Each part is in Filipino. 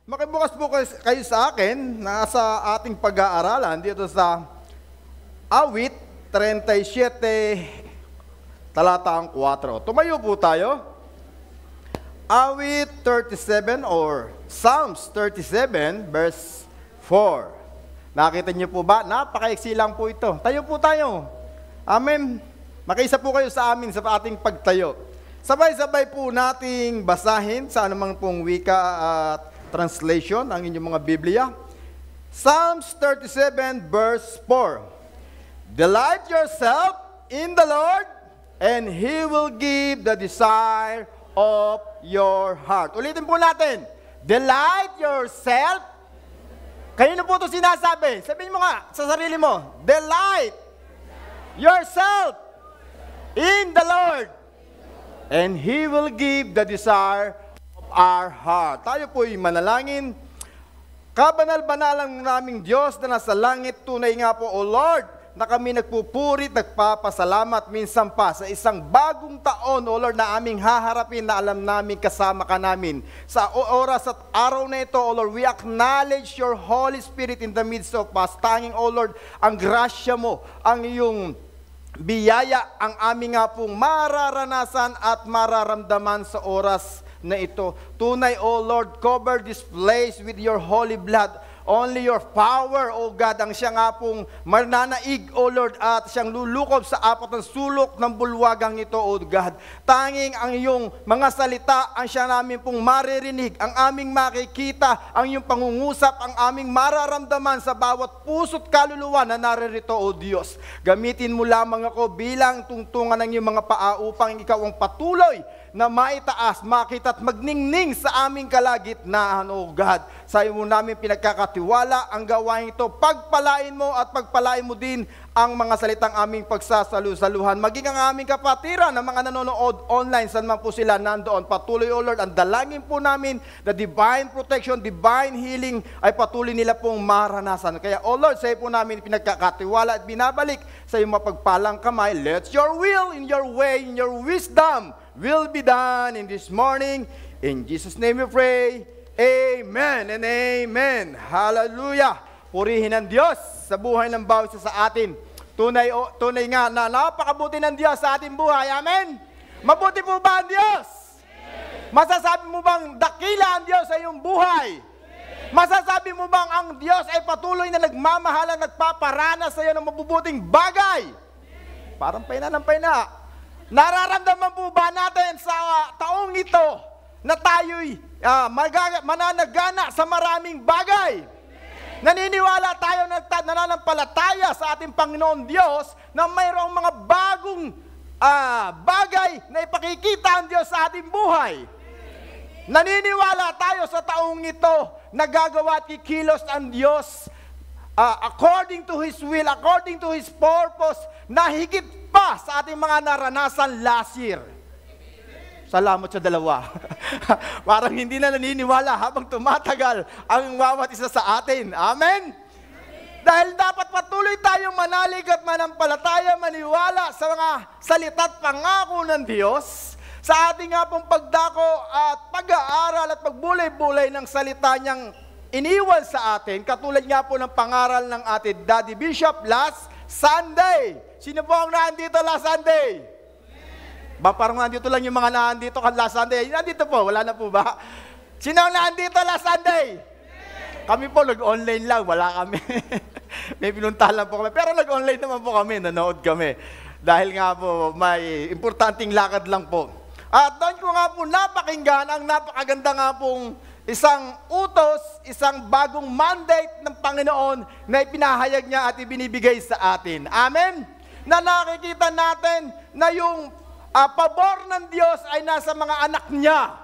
Makibukas po kayo sa akin, nasa ating pag-aaralan dito sa Awit 37, talatang 4. Tumayo po tayo. Awit 37 or Psalms 37 verse 4. Nakita niyo po ba? Napakaiksi lang po ito. Tayo po tayo. Amen. Makiisa po kayo sa amin sa ating pagtayo. Sabay-sabay po nating basahin sa anumang pong wika at translation ang inyong mga Biblia. Psalms 37 verse 4. Delight yourself in the Lord, and He will give the desire of your heart. Ulitin po natin. Delight yourself. Kayo na po ito sinasabi. Sabihin mo nga sa sarili mo. Delight yourself in the Lord, and He will give the desire of our heart. Tayo po'y manalangin. Kabanal-banalang naming Diyos na nasa langit, tunay nga po, O Lord, na kami nagpupurit, nagpapasalamat minsan pa sa isang bagong taon, O Lord, na aming haharapin, na alam namin kasama ka namin. Sa oras at araw na ito, O Lord, we acknowledge your Holy Spirit in the midst of us. Tanging, O Lord, ang grasya mo, ang iyong biyaya, ang aming nga pong mararanasan at mararamdaman sa oras na ito. Tunay, O Lord, cover this place with your holy blood. Only your power, O God, ang siya nga pong mananaig, O Lord, at siyang lulukob sa apat ng sulok ng bulwagang ito, O God. Tanging ang iyong mga salita, ang siya namin pong maririnig, ang aming makikita, ang iyong pangungusap, ang aming mararamdaman sa bawat puso't kaluluwa na naririto, O Diyos. Gamitin mo lamang ako bilang tungtungan ng iyong mga paa upang ikaw ang patuloy na maitaas, makita at magningning sa aming kalagitnaan, O God. Sa iyo mo namin pinagkakatiwala ang gawain ito. Pagpalain mo at pagpalain mo din ang mga salitang aming pagsasalusaluhan. Maging ang aming kapatiran ng mga nanonood online, saan man po sila nandoon. Patuloy, O Lord, ang dalangin po namin, the divine protection, divine healing, ay patuloy nila pong maranasan. Kaya, O Lord, sa iyo po namin pinagkakatiwala at binabalik sa iyong mapagpalang kamay. Let your will, in your way, in your wisdom, will be done in this morning. In Jesus' name we pray. Amen and amen. Hallelujah. Purihin ang Diyos sa buhay ng bawat isa sa atin. Tunay nga na napakabuti ng Diyos sa ating buhay. Amen. Mabuti po ba ang Diyos? Masasabi mo bang dakila ang Diyos sa iyong buhay? Masasabi mo bang ang Diyos ay patuloy na nagmamahal at nagpaparana sa iyo ng mabubuting bagay? Parang paina ng paina. Nararamdaman po ba natin sa taong ito na tayo'y mananagana sa maraming bagay? Naniniwala tayo, nananampalataya sa ating Panginoon Diyos na mayroong mga bagong bagay na ipakikita ang Diyos sa ating buhay. Naniniwala tayo sa taong ito na gagawa at kikilos ang Diyos according to His will, according to His purpose, na higit pa sa ating mga naranasan last year. Salamat sa dalawa. Parang hindi na naniniwala habang tumatagal ang bawat isa sa atin. Amen? Dahil dapat patuloy tayong manalig at manampalataya, maniwala sa mga salita at pangako ng Diyos sa ating nga pong pagdako at pag-aaral at pagbulay-bulay ng salita niyang iniwan sa atin, katulad nga po ng pangaral ng ating Daddy Bishop last Sunday. Sino po ang nandito last Sunday? Ba, parang nandito lang yung mga nandito last Sunday. Nandito po, wala na po ba? Sino ang nandito last Sunday? Kami po, nag-online lang, wala kami. May pinuntahan lang po kami. Pero nag-online naman po kami, nanood kami. Dahil nga po, may importanteng lakad lang po. At doon ko nga po napakinggan ang napakaganda nga pong isang utos, isang bagong mandate ng Panginoon na ipinahayag niya at ibinibigay sa atin. Amen? Na nakikita natin na yung pabor ng Diyos ay nasa mga anak niya.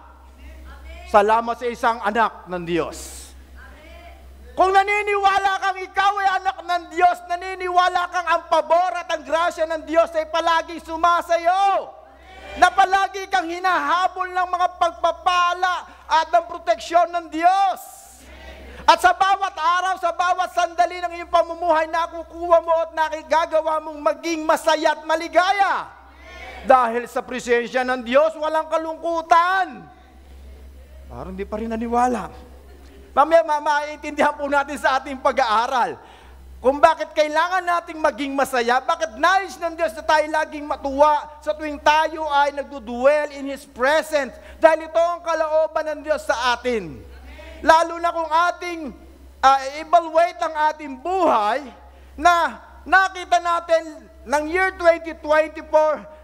Salamat sa isang anak ng Diyos. Kung naniniwala kang ikaw ay anak ng Diyos, naniniwala kang ang pabor at ang grasya ng Diyos ay palagi sumasayo. Na palagi kang hinahabol ng mga pagpapala at ng proteksyon ng Diyos. At sa bawat araw, sa bawat sandali ng iyong pamumuhay, nakukuha mo at nakigagawa mong maging masaya at maligaya. Dahil sa presensya ng Diyos, walang kalungkutan. Parang di pa rin naniwala. Mamaya maiintindihan po natin sa ating pag-aaral kung bakit kailangan nating maging masaya, bakit nais ng Diyos na tayo laging matuwa sa tuwing tayo ay nagduduel in His presence. Dahil ito ang kalooban ng Diyos sa atin. Lalo na kung ating evaluate ang ating buhay, na nakita natin ng year 2024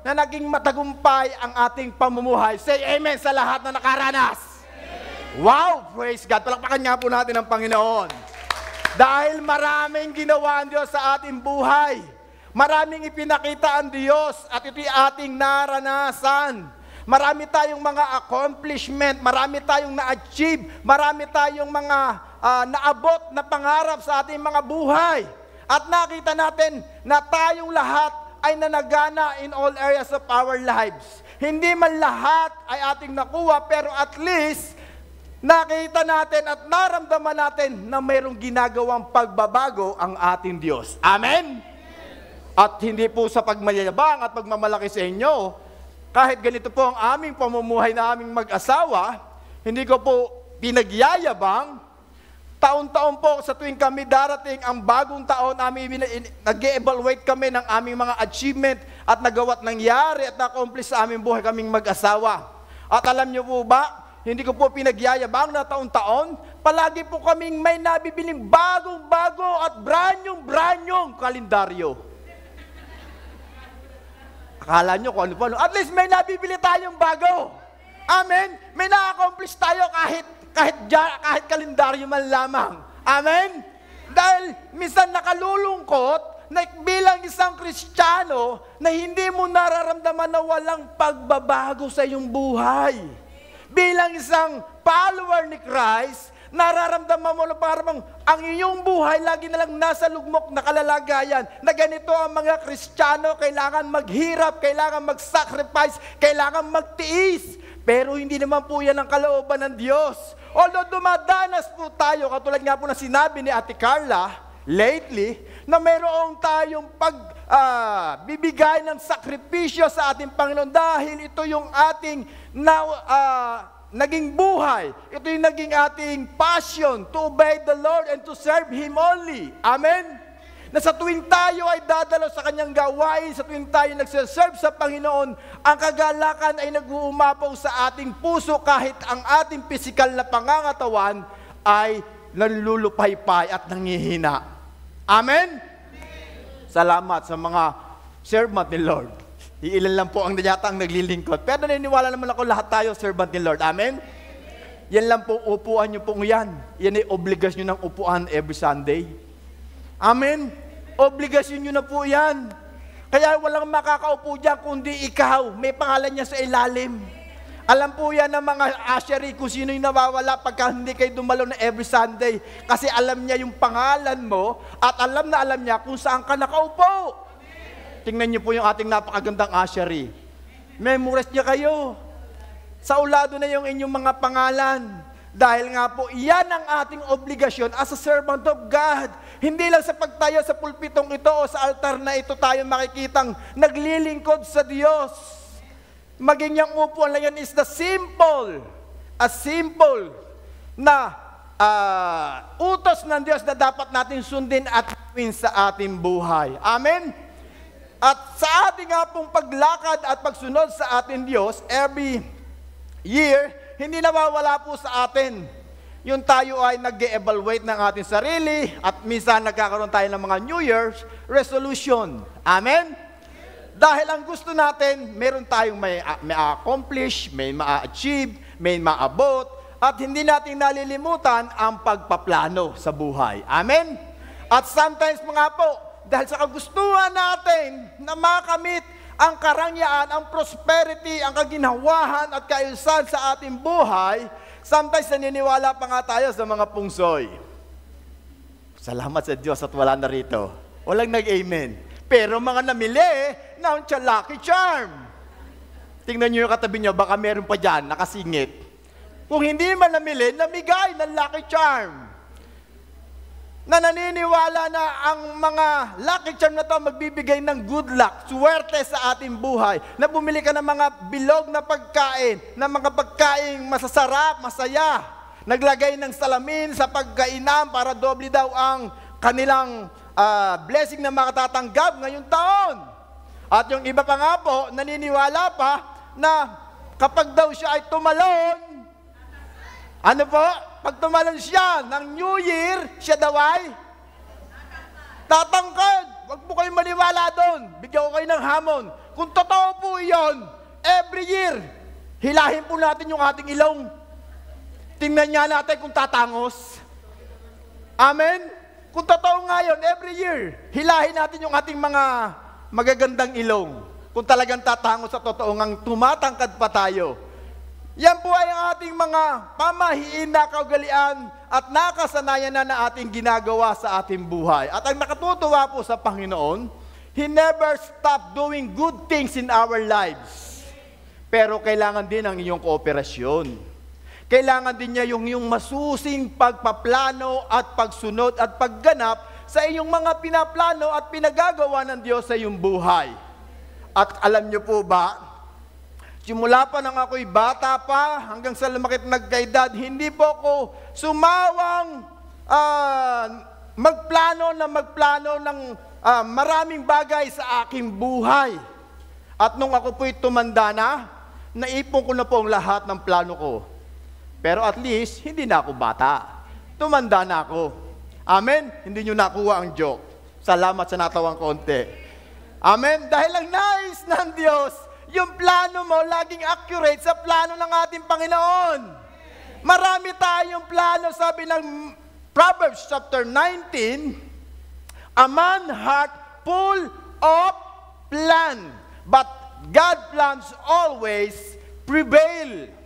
na naging matagumpay ang ating pamumuhay. Say amen sa lahat na nakaranas. Wow! Praise God! Palakpakan nga po natin ang Panginoon. Dahil maraming ginawa ang Diyos sa ating buhay. Maraming ipinakita ang Diyos at ito'y ating naranasan. Marami tayong mga accomplishment, marami tayong na-achieve, marami tayong mga naabot na pangarap sa ating mga buhay. At nakita natin na tayong lahat ay nanagana in all areas of our lives. Hindi man lahat ay ating nakuha, pero at least nakita natin at naramdaman natin na mayroong ginagawang pagbabago ang ating Diyos. Amen? At hindi po sa pagmayabang at pagmamalaki sa inyo, kahit ganito po ang aming pamumuhay na aming mag-asawa, hindi ko po pinagyayabang. Taon-taon po sa tuwing kami darating ang bagong taon, nag-evaluate kami ng aming mga achievement at nagawa't nangyari at na-accomplish sa aming buhay kaming mag-asawa. At alam niyo po ba, hindi ko po pinagyayabang na taon-taon, palagi po kaming may nabibiling bagong-bago at branyong kalendaryo. Akala nyo kung ano pa, at least may nabibili tayong bago. Amen? May na-accomplish tayo kahit kalendaryo man lamang. Amen? Dahil minsan nakalulungkot na bilang isang Kristiyano na hindi mo nararamdaman na walang pagbabago sa iyong buhay. Bilang isang follower ni Christ, nararamdaman mo na parang ang iyong buhay lagi na lang nasa lugmok na kalalagayan, na ganito ang mga Kristiyano, kailangan maghirap, kailangan mag-sacrifice, kailangan magtiis. Pero hindi naman po yan ang kalooban ng Diyos. Although dumadanas po tayo, katulad nga po na sinabi ni Ate Carla lately, na mayroong tayong bibigay ng sakripisyo sa ating Panginoon dahil ito yung ating naging buhay. Ito yung naging ating passion to obey the Lord and to serve Him only. Amen? Na sa tuwing tayo ay dadalo sa Kanyang gawain, sa tuwing tayo nagsiserve sa Panginoon, ang kagalakan ay nag-uumapaw sa ating puso kahit ang ating pisikal na pangangatawan ay nanlulupaypay at nangihina. Amen? Salamat sa mga servant ni Lord. Iilan lang po ang yata ang naglilingkod. Pero naniniwala naman ako lahat tayo servant ni Lord. Amen? Yan lang po, upuan nyo pong yan. Yan ay obligasyon ng upuan every Sunday. Amen? Obligasyon nyo na po yan. Kaya walang makakaupo dyan kundi ikaw. May pangalan niya sa ilalim. Alam po yan ng mga ushery kung sino yung nawawala pagka hindi kayo dumalo na every Sunday. Kasi alam niya yung pangalan mo at alam niya kung saan ka nakaupo. Tingnan niyo po yung ating napakagandang ushery. Memorize niya kayo. Sa ulado na yung inyong mga pangalan. Dahil nga po, iyan ang ating obligasyon as a servant of God. Hindi lang sa pagtayo sa pulpitong ito o sa altar na ito tayo makikitang naglilingkod sa Diyos. Maging yung upuan lang yan is the simple na utos ng Diyos na dapat natin sundin at gawin sa ating buhay. Amen? At sa ating nga pong paglakad at pagsunod sa ating Diyos, every year, hindi nawawala po sa atin. Yung tayo ay nag-evaluate ng ating sarili at minsan nagkakaroon tayo ng mga New Year's resolution. Amen? Dahil ang gusto natin, meron tayong may accomplish, may ma-achieve, may maabot, at hindi natin nalilimutan ang pagpaplano sa buhay. Amen? At sometimes mga po, dahil sa kagustuhan natin na makamit ang karangyaan, ang prosperity, ang kaginhawahan at kaayusan sa ating buhay, sometimes naniniwala pa nga tayo sa mga pungsoy. Salamat sa Diyos at wala na rito. Walang nag-amen. Pero mga namili ng Lucky Charm. Tingnan nyo yung katabi nyo, baka meron pa dyan, nakasingit. Kung hindi man namili, namigay ng Lucky Charm. Na naniniwala na ang mga Lucky Charm na to magbibigay ng good luck, swerte sa ating buhay. Na bumili ka ng mga bilog na pagkain, ng mga pagkain masasarap, masaya. naglagay ng salamin sa pagkainan para doble daw ang kanilang blessing na makatatanggap ngayong taon. At yung iba pa nga po, naniniwala pa na kapag daw siya ay tumalon, ano po? Pag tumalon siya ng New Year, siya daw ay tatangkad. Huwag po kayong maniwala doon. Bigyan ko kayo ng hamon. Kung totoo po iyon, every year, hilahin po natin yung ating ilong. Tingnan nga natin kung tatangos. Amen? Kung totoo nga yun, every year, hilahin natin yung ating mga magagandang ilong. Kung talagang tatangos sa totoo ngang tumatangkad pa tayo. Yan po ay ang ating mga pamahiin na kaugalian at nakasanayan na ating ginagawa sa ating buhay. At ang nakatutuwa po sa Panginoon, He never stopped doing good things in our lives. Pero kailangan din ang iyong kooperasyon. Kailangan din niya yung iyong masusing pagpaplano at pagsunod at pagganap sa iyong mga pinaplano at pinagagawa ng Diyos sa iyong buhay. At alam niyo po ba, simula pa nang ako'y bata pa, hanggang sa lumakit nagkaedad, hindi po ako sumawang magplano ng maraming bagay sa aking buhay. At nung ako po'y tumanda na, naipon ko na po ang lahat ng plano ko. Pero at least, hindi na ako bata. Tumanda na ako. Amen? Hindi nyo nakuha ang joke. Salamat sa natawang konti. Amen? Dahil ang nais ng Diyos, yung plano mo laging accurate sa plano ng ating Panginoon. Marami tayong plano, sabi ng Proverbs chapter 19, a man heart full of plan, but God plans always prevail.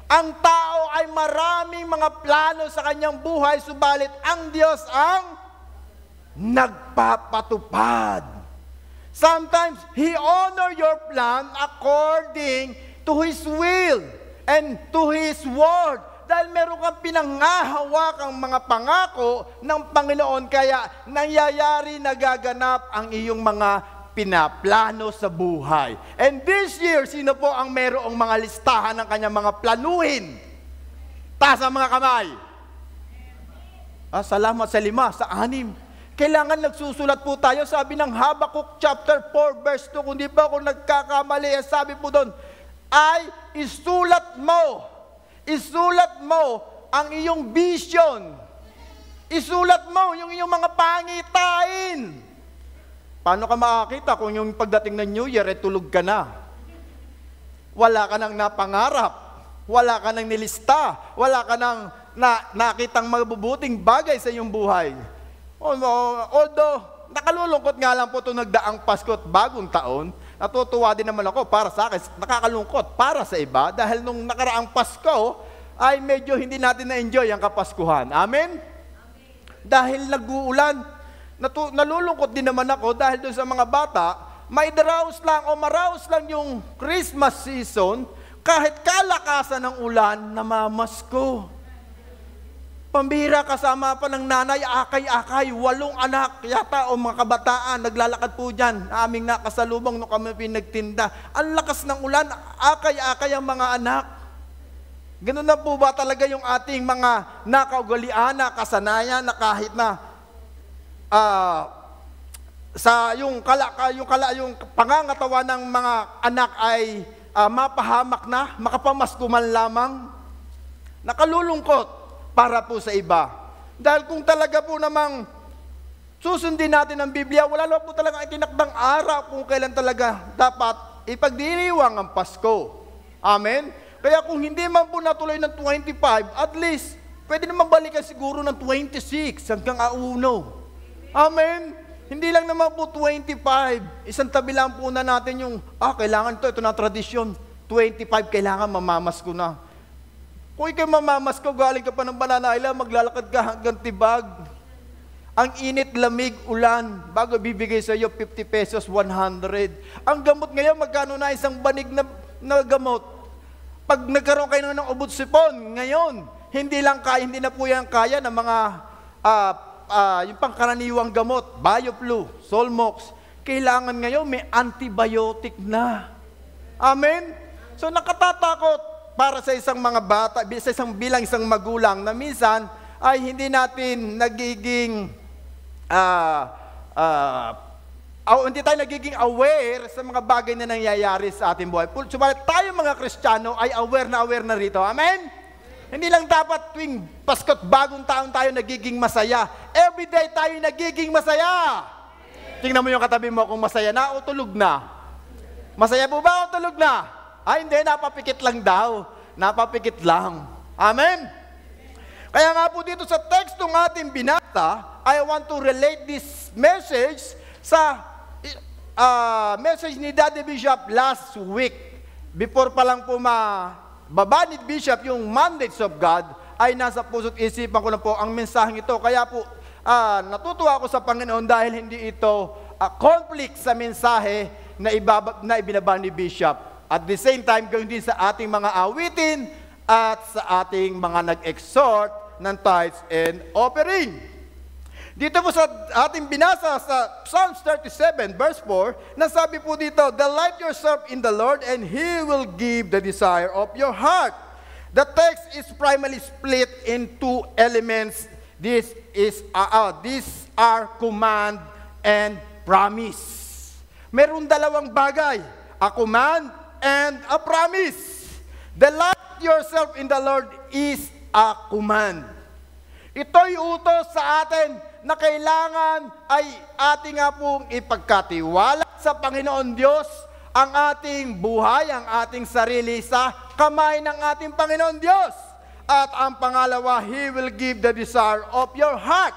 Ang tao ay maraming mga plano sa kanyang buhay, subalit ang Diyos ang nagpapatupad. Sometimes, He honor your plan according to His will and to His word. Dahil meron kang pinangahawakang mga pangako ng Panginoon, kaya nangyayari, nagaganap ang iyong mga pinaplano sa buhay. And this year, sino po ang merong mga listahan ng kanyang mga planuhin? Taas ang mga kamay. Salamat sa 5, sa 6. Kailangan nagsusulat po tayo. Sabi ng Habakkuk chapter 4 verse 2, kung di ba ako nagkakamali, sabi po doon, ay isulat mo ang iyong vision. Isulat mo yung iyong mga pangitain. Paano ka makakita kung yung pagdating ng New Year, tulog ka na? Wala ka nang napangarap, wala ka nang nilista, wala ka nang nakitang mabubuting bagay sa iyong buhay. Although, nakalulungkot nga lang po itong nagdaang Pasko at bagong taon, natutuwa din naman ako para sa akin, nakakalungkot para sa iba, dahil nung nakaraang Pasko, ay medyo hindi natin na-enjoy ang Kapaskuhan. Amen? Dahil nag-uulan, nalulungkot din naman ako dahil doon sa mga bata, may daraos lang o maraos lang yung Christmas season, kahit kalakasan ng ulan, namamasko. Pambihira, kasama pa ng nanay, akay-akay, 8 anak yata o mga kabataan, naglalakad po dyan, aming nakasalubong nung kami pinagtinda. Ang lakas ng ulan, akay-akay ang mga anak. Ganun na po ba talaga yung ating mga nakaugalian, nakasanayan, na kahit na yung pangangatawan ng mga anak ay mapahamak na, makapamasko man lamang, nakalulungkot para po sa iba. Dahil kung talaga po namang susundin natin ang Biblia, wala lang po talaga itinakdang araw kung kailan talaga dapat ipagdiriwang ang Pasko. Amen? Kaya kung hindi man po natuloy ng 25, at least, pwede naman balikan siguro ng 26 hanggang 1. Amen? Hindi lang naman po 25. Isang tabi lang po na natin yung, kailangan ito na tradisyon. 25, kailangan mamamasko na. Kung ikaw mamamasko, galing ka pa ng Banana Island, maglalakad ka hanggang Tibag. Ang init, lamig, ulan, bago bibigay sa iyo 50 pesos, 100. Ang gamot ngayon, magkano na isang banig na gamot? Pag nagkaroon kayo ng ubod sipon, ngayon, hindi na po yan kaya ng mga yung pangkaraniwang gamot, BioFlu, Solmox, kailangan ngayon may antibiotic na. Amen? So nakatatakot, para sa isang mga bata, sa isang bilang isang magulang na minsan ay hindi natin nagiging hindi tayo nagiging aware sa mga bagay na nangyayari sa ating buhay. Subalit tayo mga Kristiyano ay aware na rito. Amen? Hindi lang dapat tuwing Pasko't bagong taon tayo nagiging masaya. Everyday tayo nagiging masaya. Tingnan mo yung katabi mo kung masaya na o tulog na. Masaya po ba o tulog na? Ay hindi, napapikit lang daw. Napapikit lang. Amen? Kaya nga po dito sa tekstong ating binasa, I want to relate this message sa message ni Daddy Bishop last week. Before pa lang po mababa ni Bishop yung mandates of God, ay nasa puso't isipan ko na po ang mensaheng ito. Kaya po, natutuwa ako sa Panginoon dahil hindi ito conflict sa mensahe na ibinaba ni Bishop. At the same time, gawin din sa ating mga awitin at sa ating mga nag-exhort ng tithes and offering. Dito po sa ating binasa sa Psalms 37 verse 4, nasabi po dito, "Delight yourself in the Lord and He will give the desire of your heart." The text is primarily split in two elements. These are command and promise. Meron dalawang bagay, a command and a promise. Delight yourself in the Lord is a command. Ito'y utos sa atin na kailangan ay ating nga pong ipagkatiwala sa Panginoon Diyos ang ating buhay, ang ating sarili sa kamay ng ating Panginoon Diyos. At ang pangalawa, He will give the desire of your heart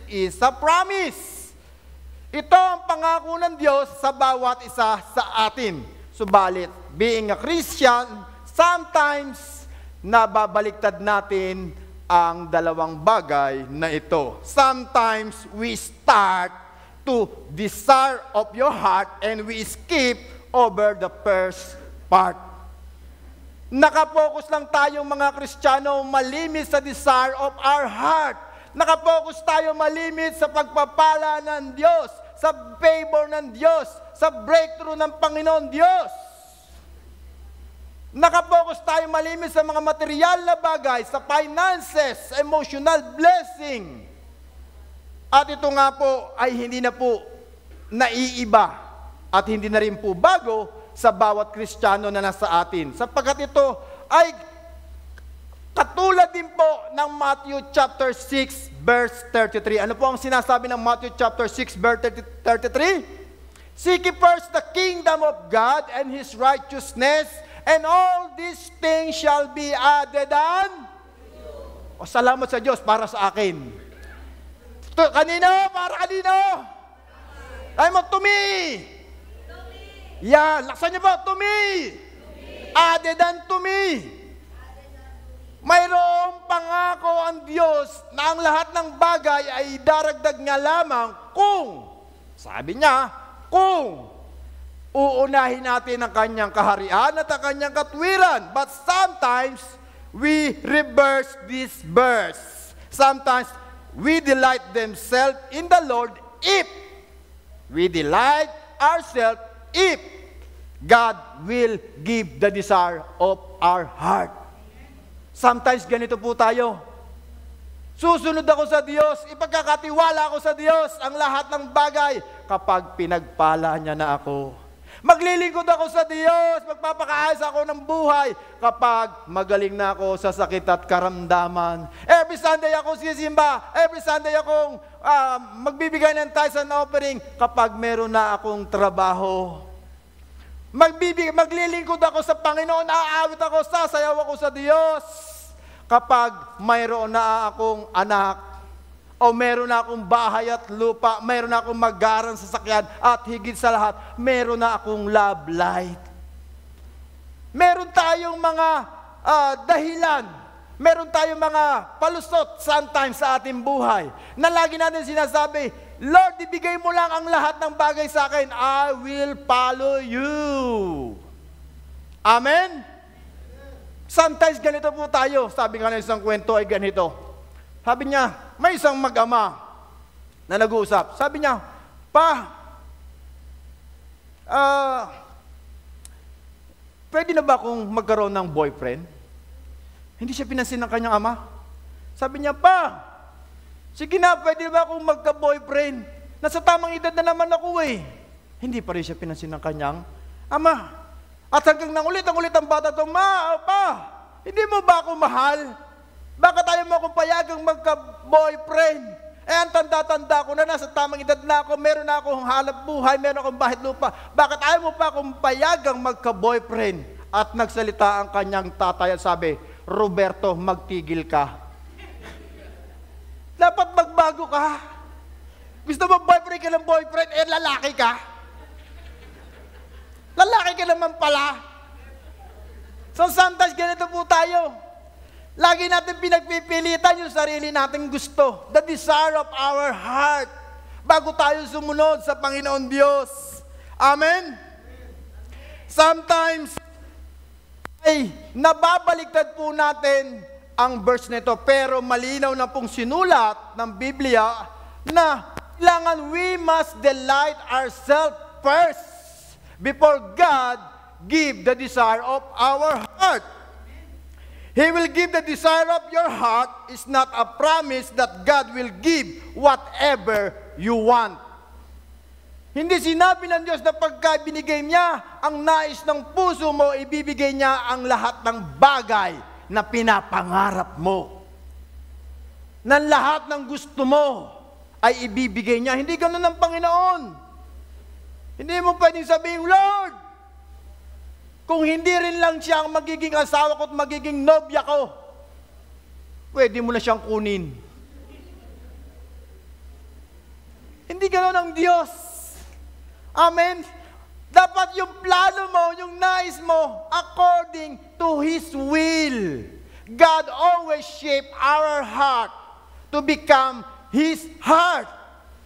is a promise. Ito ang pangako ng Diyos sa bawat isa sa atin. Subalit, being a Christian, sometimes nababaliktad natin ang dalawang bagay na ito. Sometimes we start to desire of your heart and we skip over the first part. Nakapokus lang tayo mga Kristiyano malimit sa desire of our heart. Nakapokus tayo malimit sa pagpapala ng Diyos, sa favor ng Diyos, sa breakthrough ng Panginoon Diyos. Nakapokus tayo malimit sa mga material na bagay, sa finances, emotional blessing. At ito nga po ay hindi na po naiiba at hindi na rin po bago sa bawat Kristiyano na nasa atin. Sapagkat ito ay katulad din po ng Matthew chapter 6 verse 33. Ano po ang sinasabi ng Matthew chapter 6 verse 33? "Seek ye first the kingdom of God and His righteousness, and all these things shall be added on." O, salamat sa Diyos para sa akin. Kanino? Para kanino? Ay mo, to me. Yan, laksan niyo po, to me. Added on to me. Mayroong pangako ang Diyos na ang lahat ng bagay ay daragdag nga lamang kung, sabi niya, kung uunahin natin ang kanyang kaharian at ang kanyang katwiran. But sometimes, we reverse this verse. Sometimes, we delight themselves in the Lord if we delight ourselves if God will give the desire of our heart. Sometimes, ganito po tayo. Susunod ako sa Diyos, ipagkakatiwala ako sa Diyos ang lahat ng bagay kapag pinagpala niya na ako. Maglilingkod ako sa Diyos, magpapakaayos ako ng buhay kapag magaling na ako sa sakit at karamdaman. Every Sunday ako sisimba, every Sunday akong magbibigay ng tithes and offering kapag meron na akong trabaho. Maglilingkod ako sa Panginoon, aawit ako, sasayaw ako sa Diyos kapag mayroon na akong anak o meron na akong bahay at lupa, meron na akong magarang sasakyan at higit sa lahat, meron na akong love life. Meron tayong mga dahilan, meron tayong mga palusot sometimes sa ating buhay na lagi natin sinasabi, Lord, ibigay mo lang ang lahat ng bagay sa akin. I will follow you. Amen? Sometimes ganito po tayo. Sabi nga ng isang kwento ay ganito. Sabi niya, may isang mag-ama na nag-uusap. Sabi niya, Pa, pwede na ba akong magkaroon ng boyfriend? Hindi siya pinansin ng kanyang ama. Sabi niya, "Pa, sige na, pwede ba akong magka-boyfriend? Nasa tamang edad na naman ako eh." Hindi pa rin siya pinansin ng kanyang ama. At hanggang nangulit ang bata to, "Ma, pa, hindi mo ba ako mahal? Bakit ayaw mo akong payagang magka-boyfriend? Ang tanda-tanda ko na, nasa tamang edad na ako, meron na akong halap buhay, meron akong bahay lupa. Bakit ayaw mo pa akong payagang magka-boyfriend?" At nagsalita ang kanyang tatay at sabi, "Roberto, magtigil ka. Dapat magbago ka. Gusto mo boyfriend ka ng boyfriend, lalaki ka. Lalaki ka naman pala." So sometimes ganito po tayo. Lagi natin pinagpipilitan yung sarili nating gusto. The desire of our heart. Bago tayo sumunod sa Panginoon Diyos. Amen? Sometimes, ay nababaliktad po natin ang verse nito. Pero malinaw na pong sinulat ng Biblia na kailangan we must delight ourselves first before God give the desire of our heart. He will give the desire of your heart is not a promise that God will give whatever you want. Hindi sinabi ng Diyos na pagka binigay niya ang nais ng puso mo, ibibigay niya ang lahat ng bagay na pinapangarap mo. Na lahat ng gusto mo ay ibibigay niya. Hindi ganun ang Panginoon. Hindi mo pwedeng sabihin, "Lord, kung hindi rin lang siya ang magiging asawa ko at magiging nobya ko, pwede mo na siyang kunin." Hindi ganoon ang Diyos. Amen? Dapat yung plano mo, yung nais mo, according to His will. God always shape our heart to become His heart.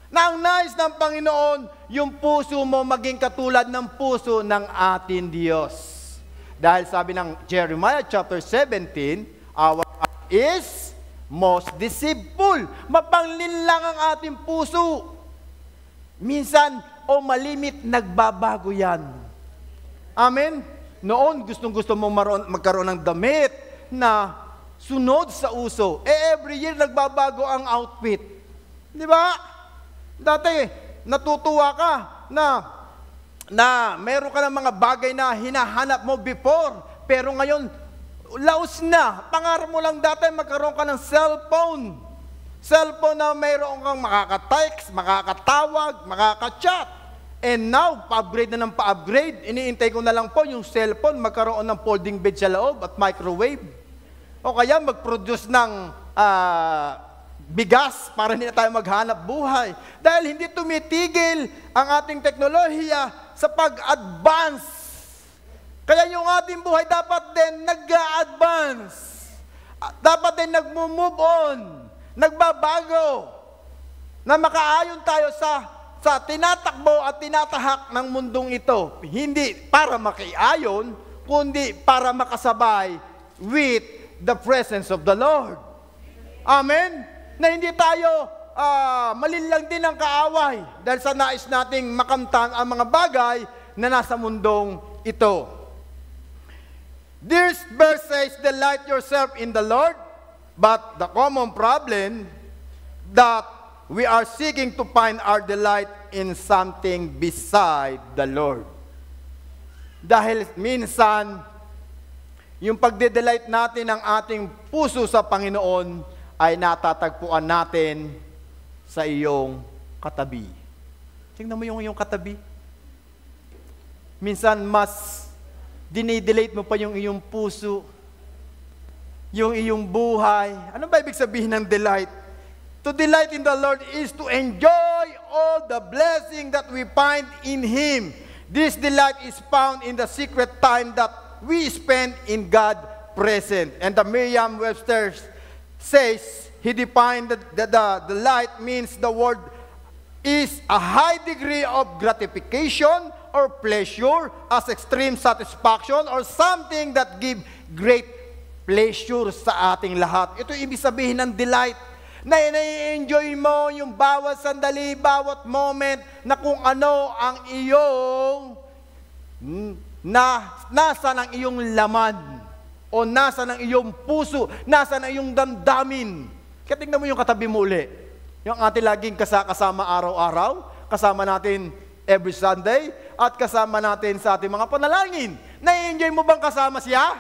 Na ang nais ng Panginoon, yung puso mo maging katulad ng puso ng ating Diyos. Dahil sabi ng Jeremiah chapter 17, our heart is most deceitful. Mapanglinlang ang ating puso. Minsan, o malimit, nagbabago yan. Amen? Noon, gustong-gusto mong magkaroon ng damit na sunod sa uso. Every year, nagbabago ang outfit. Di ba? Dati, natutuwa ka na meron ka ng mga bagay na hinahanap mo before. Pero ngayon, laos na. Pangarap mo lang dati magkaroon ka ng cellphone. Cellphone na mayroon kang makaka-text, makakatawag, makaka-chat. And now, pa-upgrade na ng pa-upgrade. Iniintay ko na lang po yung cellphone magkaroon ng folding bed sa loob at microwave. O kaya mag-produce ng bigas para hindi na tayo maghanap buhay. Dahil hindi tumitigil ang ating teknolohiya sa pag-advance. Kaya yung ating buhay dapat din nag-a-advance. Dapat din nag-move on. Nagbabago. Na makaayon tayo sa tinatakbo at tinatahak ng mundong ito. Hindi para makiayon, kundi para makasabay with the presence of the Lord. Amen? Na hindi tayo malinlang din ang kaaway dahil sa nais nating makamtan ang mga bagay na nasa mundong ito. This verse says, "Delight yourself in the Lord," but the common problem that we are seeking to find our delight in something beside the Lord. Dahil minsan, yung pagde-delight natin ng ating puso sa Panginoon ay natatagpuan natin sa iyong katabi. Tingnan mo yung iyong katabi. Minsan, mas dinidelate mo pa yung iyong puso, yung iyong buhay. Ano ba ibig sabihin ng delight? To delight in the Lord is to enjoy all the blessing that we find in Him. This delight is found in the secret time that we spend in God present. And the Merriam-Webster says, he defined that the delight means the word is a high degree of gratification or pleasure as extreme satisfaction or something that give great pleasure sa ating lahat. Ito ibig sabihin ng delight. Na i-enjoy mo yung bawat sandali, bawat moment na kung ano ang iyong nasa ng iyong laman. O nasa ng iyong puso? Nasa ng iyong damdamin? Kaya tingnan mo yung katabi mo uli. Yung ating laging kasama araw-araw, kasama natin every Sunday, at kasama natin sa ating mga panalangin. Na-enjoy mo bang kasama siya?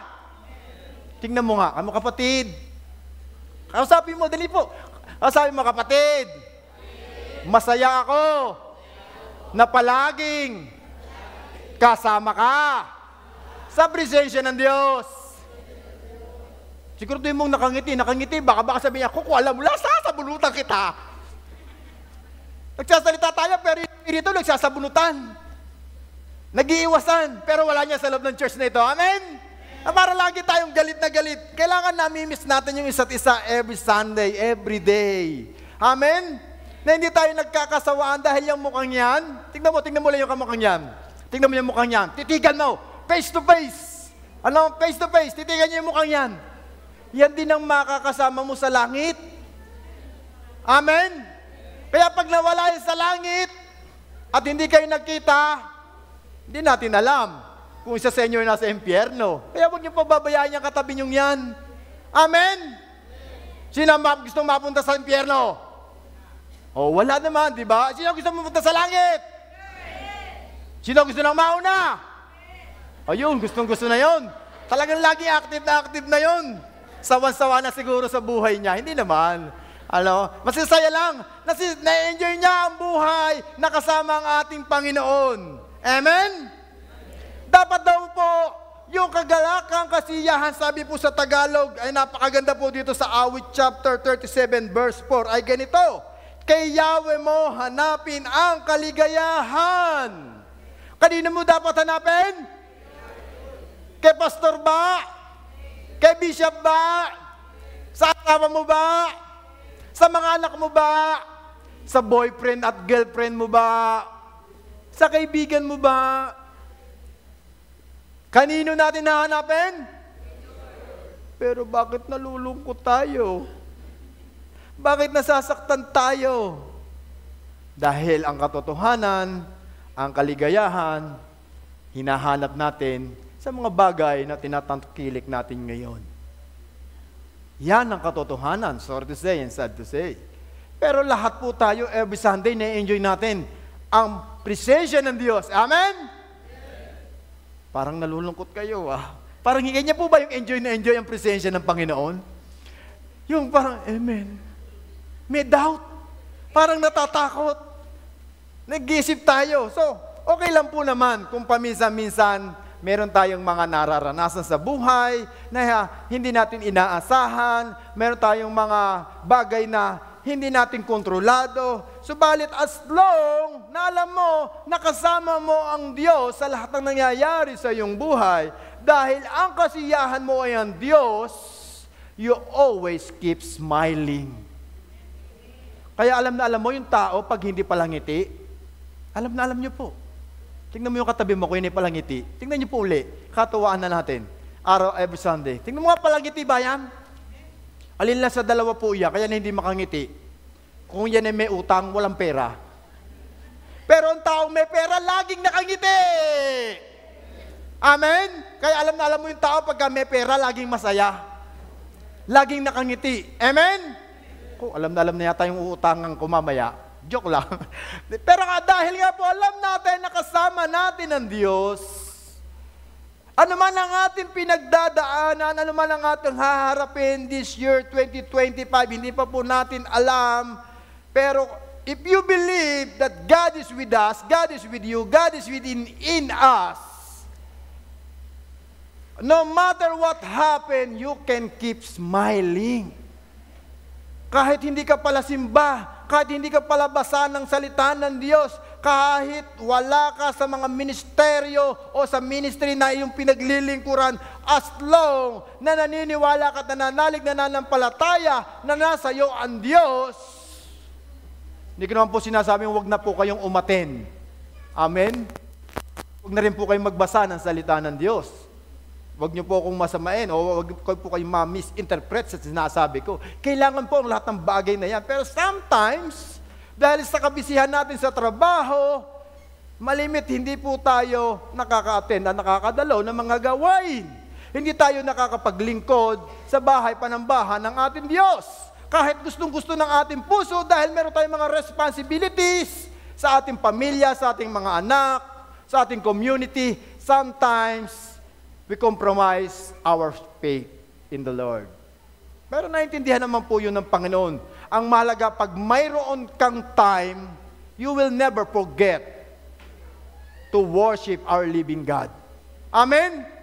Tingnan mo nga, ano kapatid? Kausapin mo, dali po. Kausapin mo, kapatid. Masaya ako na palaging kasama ka sa presensya ng Diyos. Siguro doon mong nakangiti, baka sabihin niya, kuku, alam mo, sasabunutan kita. Nagsasalita tayo, pero yung espiritu nagsasabunutan. Nag-iiwasan, pero wala niya sa loob ng church na ito. Amen? Para lagi tayong galit na galit. Kailangan nami-miss natin yung isa't isa every Sunday, every day. Amen? Na hindi tayo nagkakasawaan dahil yung mukhang yan. Tingnan mo lang yung kamukhang yan. Tingnan mo yung mukhang yan. Titigan mo, face to face. Ano? Face to face. Titigan niyo yung mukhang yan. Yan din ang makakasama mo sa langit. Amen? Kaya pag nawala yan sa langit at hindi kayo nagkita, hindi natin alam kung isa sa inyo nasa impyerno. Kaya huwag niyo pababayaan yung katabi niyong yan. Amen? Sino gusto mapunta sa impyerno? O, wala naman, di ba? Sino gusto mapunta sa langit? Sino gusto nang mauna? Ayun, gustong-gusto na yon. Talagang lagi active na yon. Sawan-sawa na siguro sa buhay niya. Hindi naman. Masasaya lang. Na-enjoy niya ang buhay na kasama ang ating Panginoon. Amen? Dapat daw po, yung kagalakang kasiyahan, sabi po sa Tagalog, ay napakaganda po dito sa Awit chapter 37 verse 4, ay ganito, kay Yahweh mo hanapin ang kaligayahan. Kanino mo dapat hanapin? Kay pastor ba? Kay bishop ba? Sa asawa mo ba? Sa mga anak mo ba? Sa boyfriend at girlfriend mo ba? Sa kaibigan mo ba? Kanino natin hahanapin? Pero bakit nalulungkot tayo? Bakit nasasaktan tayo? Dahil ang katotohanan, ang kaligayahan, hinahanap natin sa mga bagay na tinatangkilik natin ngayon. Yan ang katotohanan, sorry to say and sad to say. Pero lahat po tayo, every Sunday, na-enjoy natin ang presensya ng Diyos. Amen? Parang nalulungkot kayo, Parang ganyan po ba yung enjoy na enjoy ang presensya ng Panginoon? Yung parang, amen. May doubt. Parang natatakot. Nag-iisip tayo. So, okay lang po naman kung paminsan-minsan meron tayong mga nararanasan sa buhay na hindi natin inaasahan. Meron tayong mga bagay na hindi natin kontrolado. Subalit as long na alam mo, nakasama mo ang Diyos sa lahat ng nangyayari sa iyong buhay, dahil ang kasiyahan mo ay ang Diyos, you always keep smiling. Kaya alam na alam mo yung tao pag hindi palangiti, alam na alam niyo po. Tingnan mo yung katabi mo kung hindi palangiti. Tingnan niyo po uli, katuwaan na natin. Araw every Sunday. Tingnan mo nga palangiti ba yan? Alin lang sa dalawa po iya, kaya na hindi makangiti. Kung yan ay may utang, walang pera. Pero ang taong may pera, laging nakangiti. Amen? Kaya alam na alam mo yung tao pagka may pera, laging masaya. Laging nakangiti. Amen? Kung alam na yata yung uutangan ko mamaya. Joke lang. Pero dahil nga po alam natin, nakasama natin ang Diyos, ano man ang ating pinagdadaanan, ano man ang ating haharapin this year, 2025, hindi pa po natin alam. Pero if you believe that God is with us, God is with you, God is within us, no matter what happen, you can keep smiling. Kahit hindi ka pala simba, kahit hindi ka pala basa ng salita ng Diyos, kahit wala ka sa mga ministeryo o sa ministry na iyong pinaglilingkuran, as long na naniniwala ka at nananalig na nanampalataya na nasa iyo ang Diyos, hindi ko naman po sinasabing huwag na po kayong umaten. Amen? Huwag na rin po kayong magbasa ng salita ng Diyos. Huwag niyo po akong masamain o huwag po kayong ma-misinterpret sa sinasabi ko. Kailangan po ang lahat ng bagay na yan. Pero sometimes, dahil sa kabisihan natin sa trabaho, malimit hindi po tayo nakaka-attend at nakakadalaw ng mga gawain. hindi tayo nakakapaglingkod sa bahay panambahan ng ating Diyos. Kahit gustong-gusto ng ating puso dahil meron tayong mga responsibilities sa ating pamilya, sa ating mga anak, sa ating community, sometimes we compromise our faith in the Lord. Pero naintindihan naman po yun ng Panginoon. Ang mahalaga, pag mayroon kang time, you will never forget to worship our living God. Amen?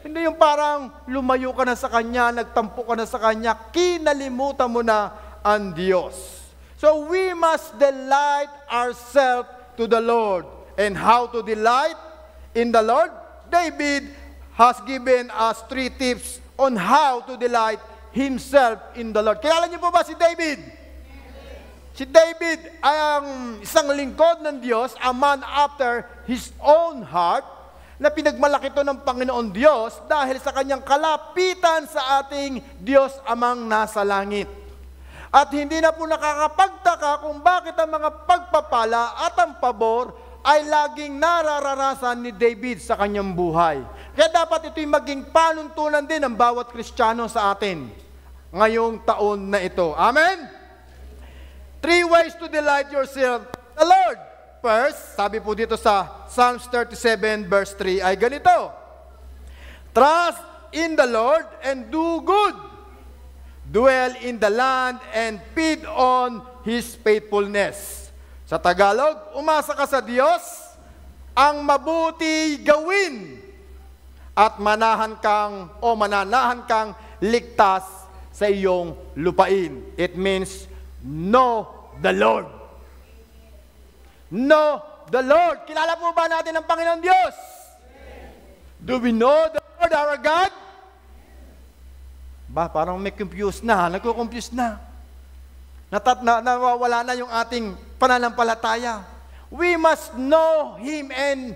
Hindi yung parang lumayo ka na sa Kanya, nagtampo ka na sa Kanya, kinalimutan mo na ang Diyos. So we must delight ourselves to the Lord. And how to delight in the Lord? David has given us 3 tips on how to delight himself in the Lord. Kilala niyo po ba si David? Si David ay ang isang lingkod ng Diyos, a man after his own heart, na pinagmalaki ito ng Panginoon Diyos dahil sa kanyang kalapitan sa ating Diyos amang nasa langit. At hindi na po nakakapagtaka kung bakit ang mga pagpapala at ang pabor ay laging nararanasan ni David sa kanyang buhay. Kaya dapat ito'y maging panuntunan din ng bawat Kristiyano sa atin ngayong taon na ito. Amen? 3 ways to delight yourself in the Lord. First, sabi po dito sa Psalms 37 verse 3 ay ganito: Trust in the Lord and do good. Dwell in the land and feed on His faithfulness. Sa Tagalog, umasa ka sa Diyos, ang mabuti gawin, at mananahan kang ligtas sa iyong lupain. It means, know the Lord. Know the Lord. Kilala po ba natin ang Panginoon Diyos? Do we know the Lord our God? Parang may confused na, nagko-confuse na. Nawawala na yung ating pananampalataya. We must know Him, and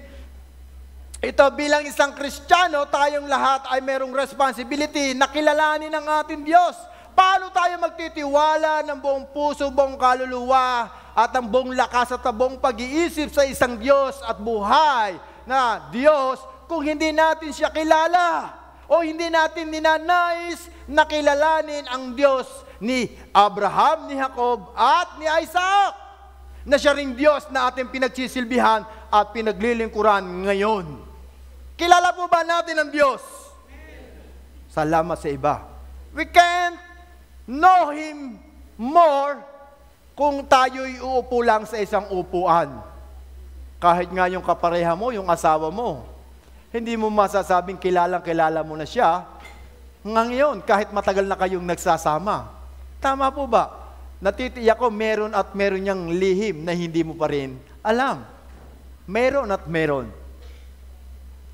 ito bilang isang Kristiyano, tayong lahat ay merong responsibility na kilalanin ang ating Diyos. Paano tayo magtitiwala ng buong puso, buong kaluluwa, at ang buong lakas at ang buong pag-iisip sa isang Diyos at buhay na Diyos kung hindi natin siya kilala o hindi natin ninanais na kilalanin ang Diyos ni Abraham, ni Jacob, at ni Isaac, na siya ring Diyos na ating pinagsisilbihan at pinaglilingkuran ngayon. Kilala po ba natin ang Diyos? Salamat sa iba. We can't know Him more kung tayo'y uupo lang sa isang upuan. Kahit nga yung kapareha mo, yung asawa mo, hindi mo masasabing kilala mo na siya ngayon, kahit matagal na kayong nagsasama. Tama po ba? Natitiyak ko, meron at meron niyang lihim na hindi mo pa rin alam. Meron at meron.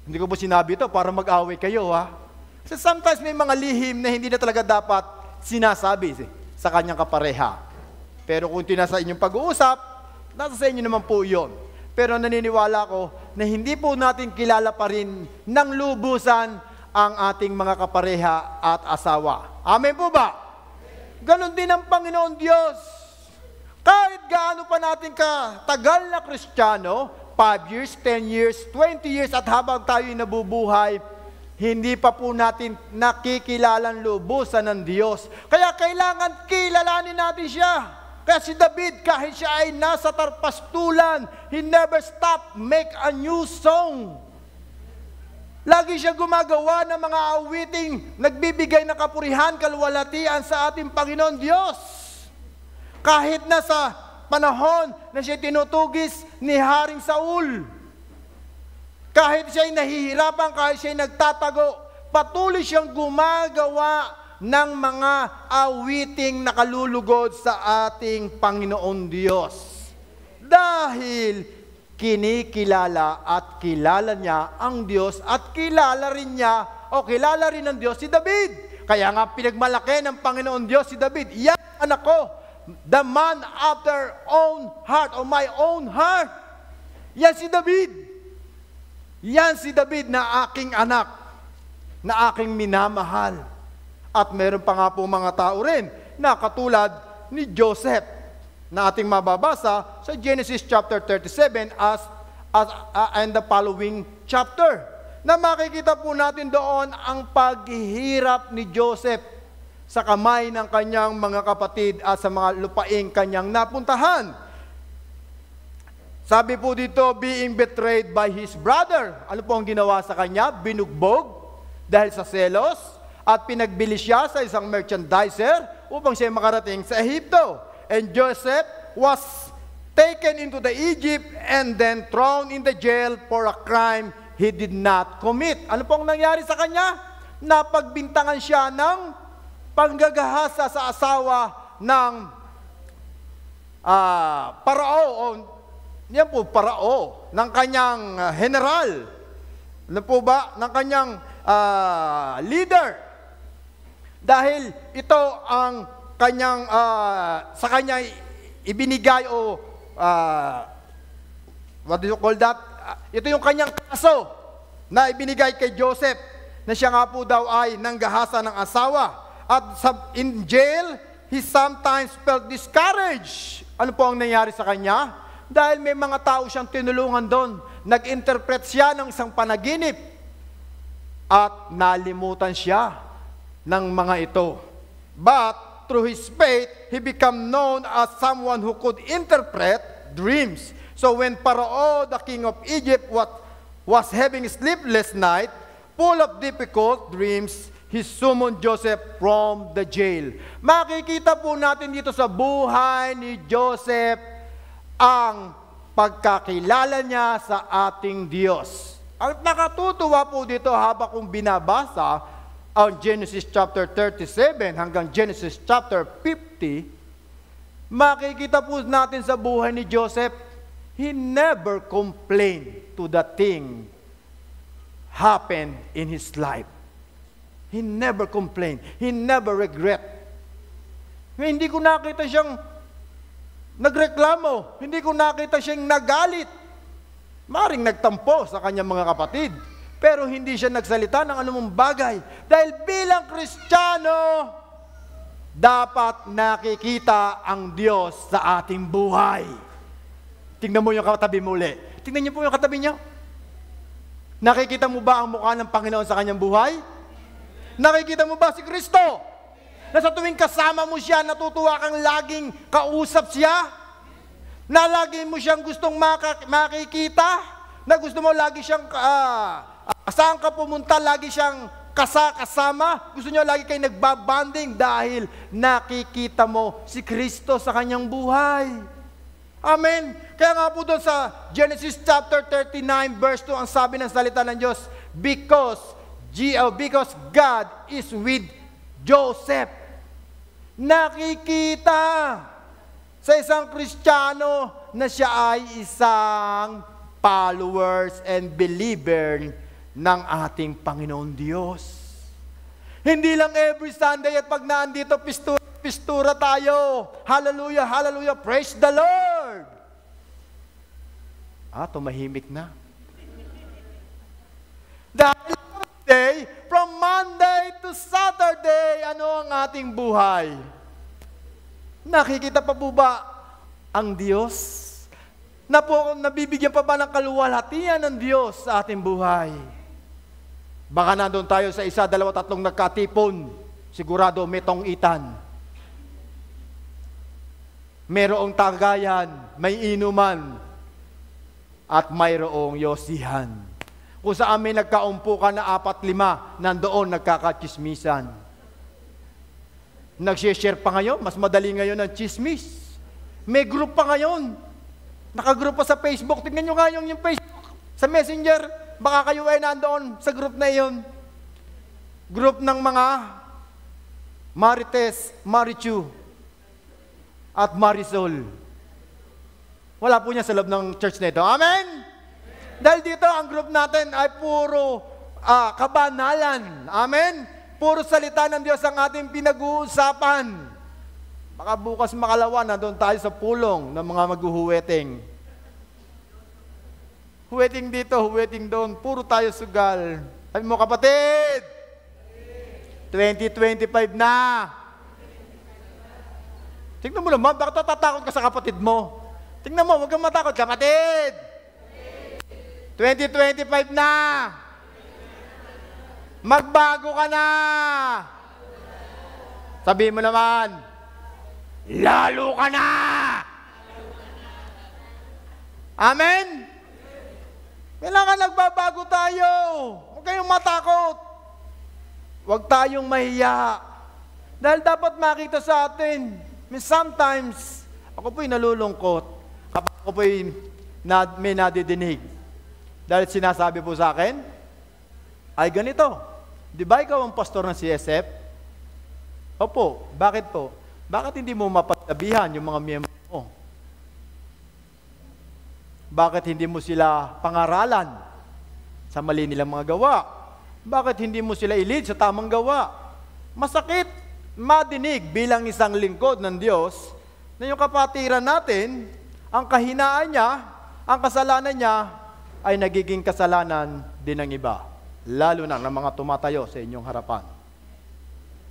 Hindi ko po sinabi ito para mag-away kayo, ha? Kasi sometimes may mga lihim na hindi na talaga dapat sinasabi sa kanyang kapareha. Pero kung tinasa inyong pag-uusap, nasa sa inyo naman po yun. Pero naniniwala ko na hindi po natin kilala pa rin ng lubusan ang ating mga kapareha at asawa. Amen po ba? Ganon din ang Panginoon Diyos. Kahit gaano pa natin katagal na Kristiyano, 5 years, 10 years, 20 years, at habang tayo'y nabubuhay, hindi pa po natin nakikilalang lubusan ng Diyos. Kaya kailangan kilalanin natin siya. Kaya si David, kahit siya ay nasa tarpastulan, he never stopped make a new song. Lagi siya gumagawa ng mga awiting nagbibigay ng kapurihan, kaluwalhatian sa ating Panginoon Diyos. Kahit na sa panahon na siya tinutugis ni Haring Saul, kahit siya'y nahihirapan, kahit siya'y nagtatago, patuloy siyang gumagawa ng mga awiting nakalulugod sa ating Panginoon Diyos. Dahil kinikilala at kilala niya ang Diyos at kilala rin niya o kilala rin ng Diyos si David. Kaya nga pinagmalaki ng Panginoon Diyos si David. Yan anak ko, the man after own heart o my own heart. Yan si David. Yan si David na aking anak, na aking minamahal. At meron pa nga po mga tao rin na katulad ni Joseph na ating mababasa sa Genesis chapter 37 and the following chapter. na makikita po natin doon ang paghihirap ni Joseph sa kamay ng kanyang mga kapatid at sa mga lupaing kanyang napuntahan. Sabi po dito, being betrayed by his brother. Ano po ang ginawa sa kanya? Binugbog dahil sa selos at pinagbili siya sa isang merchandiser upang siya makarating sa Ehipto. And Joseph was taken into the Egypt and then thrown in the jail for a crime he did not commit. Ano pong nangyari sa kanya? Napagbintangan siya ng panggagahasa sa asawa ng parao, yan po, parao, ng kanyang general. Ano po ba? Ng kanyang leader. Dahil ito ang kanyang, sa kanya ibinigay o what do you call that? Ito yung kanyang kaso na ibinigay kay Joseph na siya nga po daw ay nanggahasa ng asawa. At in jail, he sometimes felt discouraged. Ano po ang nangyari sa kanya? Dahil may mga tao siyang tinulungan doon. Nag-interpret siya ng isang panaginip. At nalimutan siya ng mga ito. But through his faith, he became known as someone who could interpret dreams. So when Pharaoh, the king of Egypt, was having a sleepless night, full of difficult dreams, he summoned Joseph from the jail. Makikita po natin dito sa buhay ni Joseph ang pagkakilala niya sa ating Diyos. Ang nakatutuwa po dito habang kong binabasa ang Genesis chapter 37 hanggang Genesis chapter 50, makikita po natin sa buhay ni Joseph, he never complained to the thing happened in his life. He never complained. He never regret. Hindi ko nakita siyang nagreklamo. Hindi ko nakita siyang nagalit. Maring nagtampo sa kanyang mga kapatid. Pero hindi siya nagsalita ng anumang bagay. Dahil bilang Kristiyano, dapat nakikita ang Diyos sa ating buhay. Tingnan mo yung katabi mo uli. Tingnan niyo po yung katabi niyo. Nakikita mo ba ang mukha ng Panginoon sa kanyang buhay? Nakikita mo ba si Kristo? Na sa tuwing kasama mo siya, natutuwa kang laging kausap siya? Na lagi mo siyang gustong makikita? Na gusto mo lagi siyang, saan ka pumunta, lagi siyang kasama? Gusto niyo lagi kayo nagbabanding dahil nakikita mo si Kristo sa kanyang buhay. Amen. Kaya nga po doon sa Genesis chapter 39 verse 2, ang sabi ng salita ng Diyos, because God is with Joseph. Nakikita sa isang Kristiyano na siya ay isang followers and believer ng ating Panginoon Diyos. Hindi lang every Sunday at pag naandito, pistura tayo. Hallelujah, hallelujah, praise the Lord. Tumahimik na. Dahil from Monday to Saturday, ano ang ating buhay? Nakikita pa po ba ang Diyos? Nabibigyan pa ba ng kaluwalhatian ng Diyos sa ating buhay? Baka nandun tayo sa 1, 2, 3 nagkatipon. Sigurado may tong-itan. Merong tagayan, may inuman, at mayroong yosihan. Kung saan may nagkaumpukan na 4-5, nandoon nagkakachismisan. Nag-share pa ngayon, mas madali ngayon ang chismis. May group pa ngayon. Nakagroup pa sa Facebook. Tingnan nyo nga yung Facebook. Sa Messenger, baka kayo ay nandoon sa group na iyon. Group ng mga Marites, Marichu, at Marisol. Wala po niya sa loob ng church na ito. Amen? Dahil dito, ang group natin ay puro kabanalan. Amen? Puro salita ng Diyos ang ating pinag-uusapan. Baka bukas makalawa na doon tayo sa pulong ng mga maghuhuweting. Huweting dito, huweting doon. Puro tayo sugal. Sabi mo, kapatid, 2025 na. Tingnan mo naman, bakit natatakot ka sa kapatid mo? Tingnan mo, huwag kang matakot, kapatid. 2025 na. Magbago ka na. Sabihin mo naman, lalo ka na. Amen? Kailangan nagbabago tayo. Huwag kayong matakot. Huwag tayong mahiya. Dahil dapat makita sa atin. Sometimes, ako po'y nalulungkot kapag ako po'y may nadidinig. Dahil sinasabi po sa akin, ay ganito, di ba ikaw ang pastor ng CSF? Opo, bakit po? Bakit hindi mo mapagsabihan yung mga miyembro mo? Bakit hindi mo sila pangaralan sa mali nilang mga gawa? Bakit hindi mo sila i-lead sa tamang gawa? Masakit madinig bilang isang lingkod ng Diyos na yung kapatiran natin, ang kahinaan niya, ang kasalanan niya, ay nagiging kasalanan din ng iba. Lalo na ng mga tumatayo sa inyong harapan.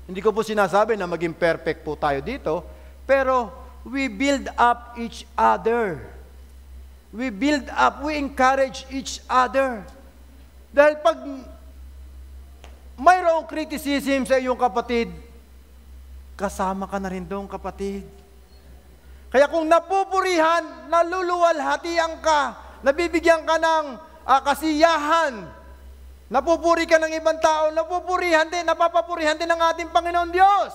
Hindi ko po sinasabi na maging perfect po tayo dito, pero we build up each other. We build up, we encourage each other. Dahil pag mayroong criticism sa iyong kapatid, kasama ka na rin doon, kapatid. Kaya kung napupurihan, naluluwalhatian ka, nabibigyan ka ng kasiyahan, napupuri ka ng ibang tao, napupurihan din, napapapurihan din ng ating Panginoon Diyos.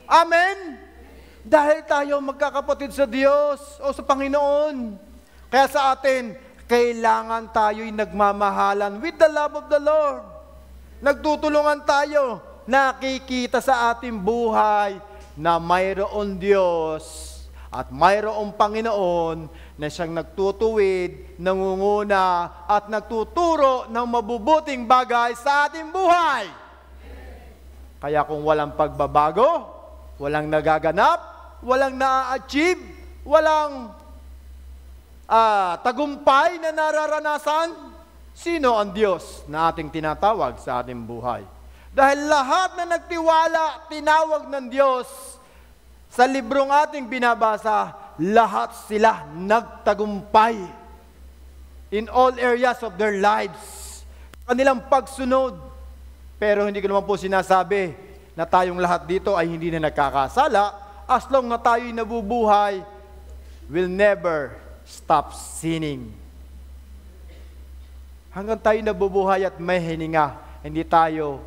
Amen? Dahil tayo magkakapatid sa Diyos o sa Panginoon. Kaya sa atin, kailangan tayo'y nagmamahalan with the love of the Lord. Nagtutulungan tayo, nakikita sa ating buhay na mayroon Diyos at mayroong Panginoon na siyang nagtutuwid, nangunguna, at nagtuturo ng mabubuting bagay sa ating buhay. Kaya kung walang pagbabago, walang nagaganap, walang na-achieve, walang tagumpay na nararanasan, sino ang Diyos na ating tinatawag sa ating buhay? Dahil lahat na nagtiwala, tinawag ng Diyos, sa librong ating binabasa, lahat sila nagtagumpay in all areas of their lives. Kanilang pagsunod. Pero hindi ko naman po sinasabi na tayong lahat dito ay hindi na nagkakasala. As long na tayo'y nabubuhay, will never stop sinning. Hanggang tayo nabubuhay at may hininga, hindi tayo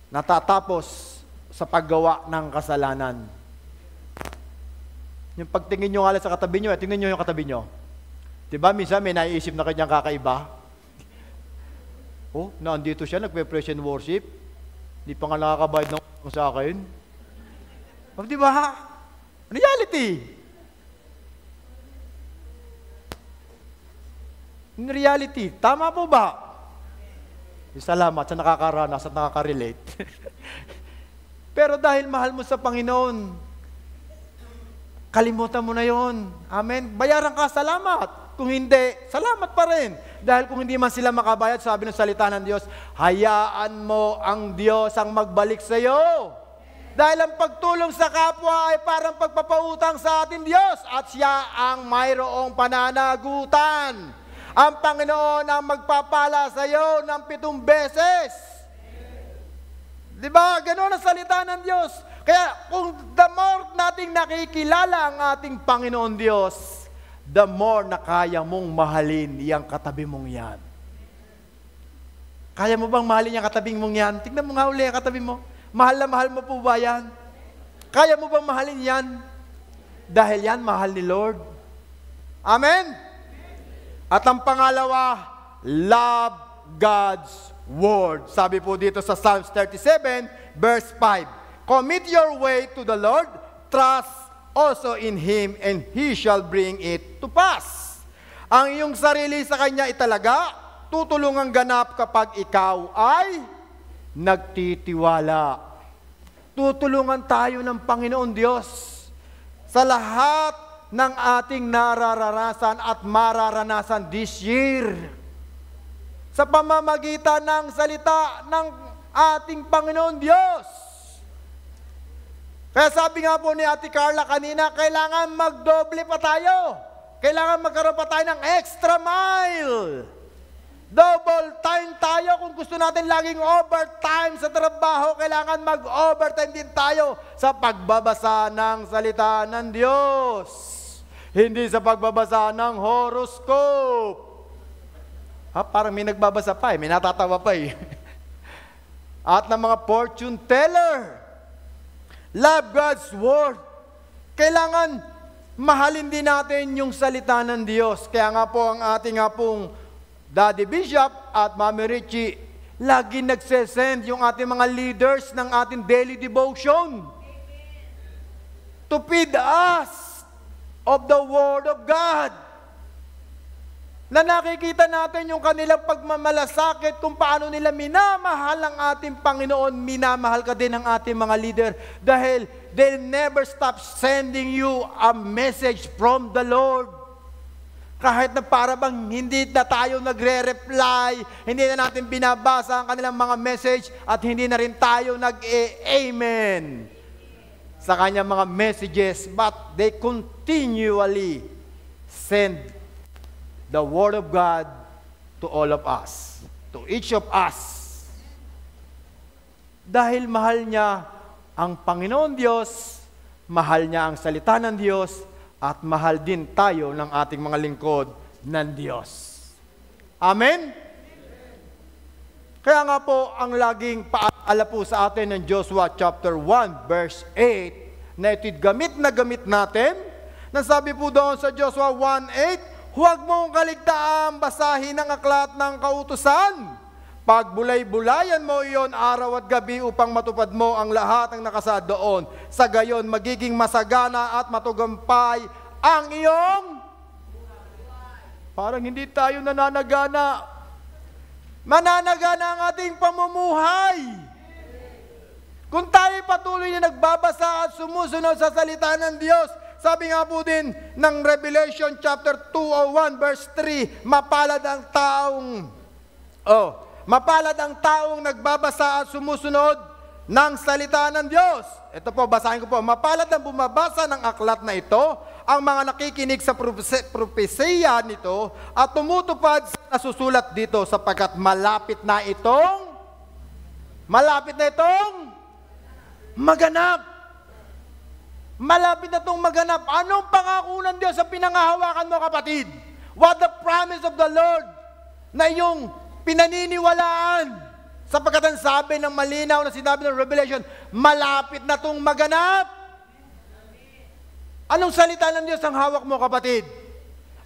natatapos sa paggawa ng kasalanan. Yung pagtingin nyo nga sa katabi nyo, tingnan nyo yung katabi nyo. Diba, minsan may naiisip na kanyang kakaiba. Oh, nandito siya, nagpe-praise and worship. Hindi pa nga nakakabayad ng sa akin. Oh, diba? Reality. In reality, tama po ba? Salamat sa nakakaranas at nakaka-relate. Pero dahil mahal mo sa Panginoon, kalimutan mo na yon. Amen? Bayaran ka, salamat. Kung hindi, salamat pa rin. Dahil kung hindi man sila makabayad, sabi ng salita ng Diyos, hayaan mo ang Diyos ang magbalik sa iyo. Dahil ang pagtulong sa kapwa ay parang pagpapautang sa ating Diyos at siya ang mayroong pananagutan. Ang Panginoon ang magpapala sa iyo ng 7 beses. Diba? Ganoon ang salita ng Diyos. Kaya kung the more nating nakikilala ang ating Panginoon Diyos, the more na kaya mong mahalin iyang katabi mong yan. Kaya mo bang mahalin yung katabi mong yan? Tignan mo nga uli ang katabi mo. Mahal na mahal mo po ba yan? Kaya mo bang mahalin yan? Dahil yan, mahal ni Lord. Amen? At ang pangalawa, love God's Word. Sabi po dito sa Psalms 37, verse 5, commit your way to the Lord, trust also in Him, and He shall bring it to pass. Ang iyong sarili sa Kanya italaga, tutulungang ganap kapag ikaw ay nagtitiwala. Tutulungan tayo ng Panginoon Diyos sa lahat ng ating nararanasan at mararanasan this year. Sa pamamagitan ng salita ng ating Panginoon Diyos. Kaya sabi nga po ni Ate Carla kanina, kailangan magdoble pa tayo. Kailangan magkaroon pa tayo ng extra mile. Double time tayo. Kung gusto natin laging overtime sa trabaho, kailangan mag-overtime din tayo sa pagbabasa ng salita ng Diyos. Hindi sa pagbabasa ng horoscope. Parang may nagbabasa pa may natatawa pa At ng mga fortune teller. Love God's Word. Kailangan mahalin din natin yung salita ng Diyos. Kaya nga po ang ating nga pong Daddy Bishop at Mami Richie, lagi nagsesend yung ating mga leaders ng ating daily devotion. To feed us of the Word of God. Na nakikita natin yung kanilang pagmamalasakit kung paano nila minamahal ang ating Panginoon, minamahal ka din ang ating mga leader dahil they never stop sending you a message from the Lord. Kahit na para bang hindi na tayo nagre-reply, hindi na natin binabasa ang kanilang mga message at hindi na rin tayo nag-amen sa kanyang mga messages, but they continually send the Word of God to all of us, to each of us. Dahil mahal niya ang Panginoon Diyos, mahal niya ang salita ng Diyos, at mahal din tayo ng ating mga lingkod ng Diyos. Amen? Kaya nga po, ang laging paalala po sa atin ng Joshua chapter 1, verse 8, na ito'y gamit na gamit natin. Nasabi po doon sa Joshua 1:8, huwag mong kaligtaan basahin ang aklat ng kautusan. Pagbulay-bulayan mo iyon araw at gabi upang matupad mo ang lahat ng nakasaad doon. Sa gayon, magiging masagana at matugumpay ang iyong... Parang hindi tayo nananagana. Mananagana ang ating pamumuhay. Kung tayo patuloy na nagbabasa at sumusunod sa salita ng Diyos, sabi nga po din ng Revelation chapter 2:1 verse 3, mapalad ang taong nagbabasa at sumusunod ng salita ng Diyos. Ito po, basahin ko po. Mapalad ang bumabasa ng aklat na ito, ang mga nakikinig sa propesiya nito, at tumutupad sa nasusulat dito, sapagkat malapit na itong maganap. Malapit na itong maganap. Anong pangako ng Diyos sa pinangahawakan mo, kapatid? What the promise of the Lord na yung pinaniniwalaan, sapagkat ang sabi ng malinaw na sinabi ng Revelation, malapit na itong maganap. Anong salita ng Diyos ang hawak mo, kapatid?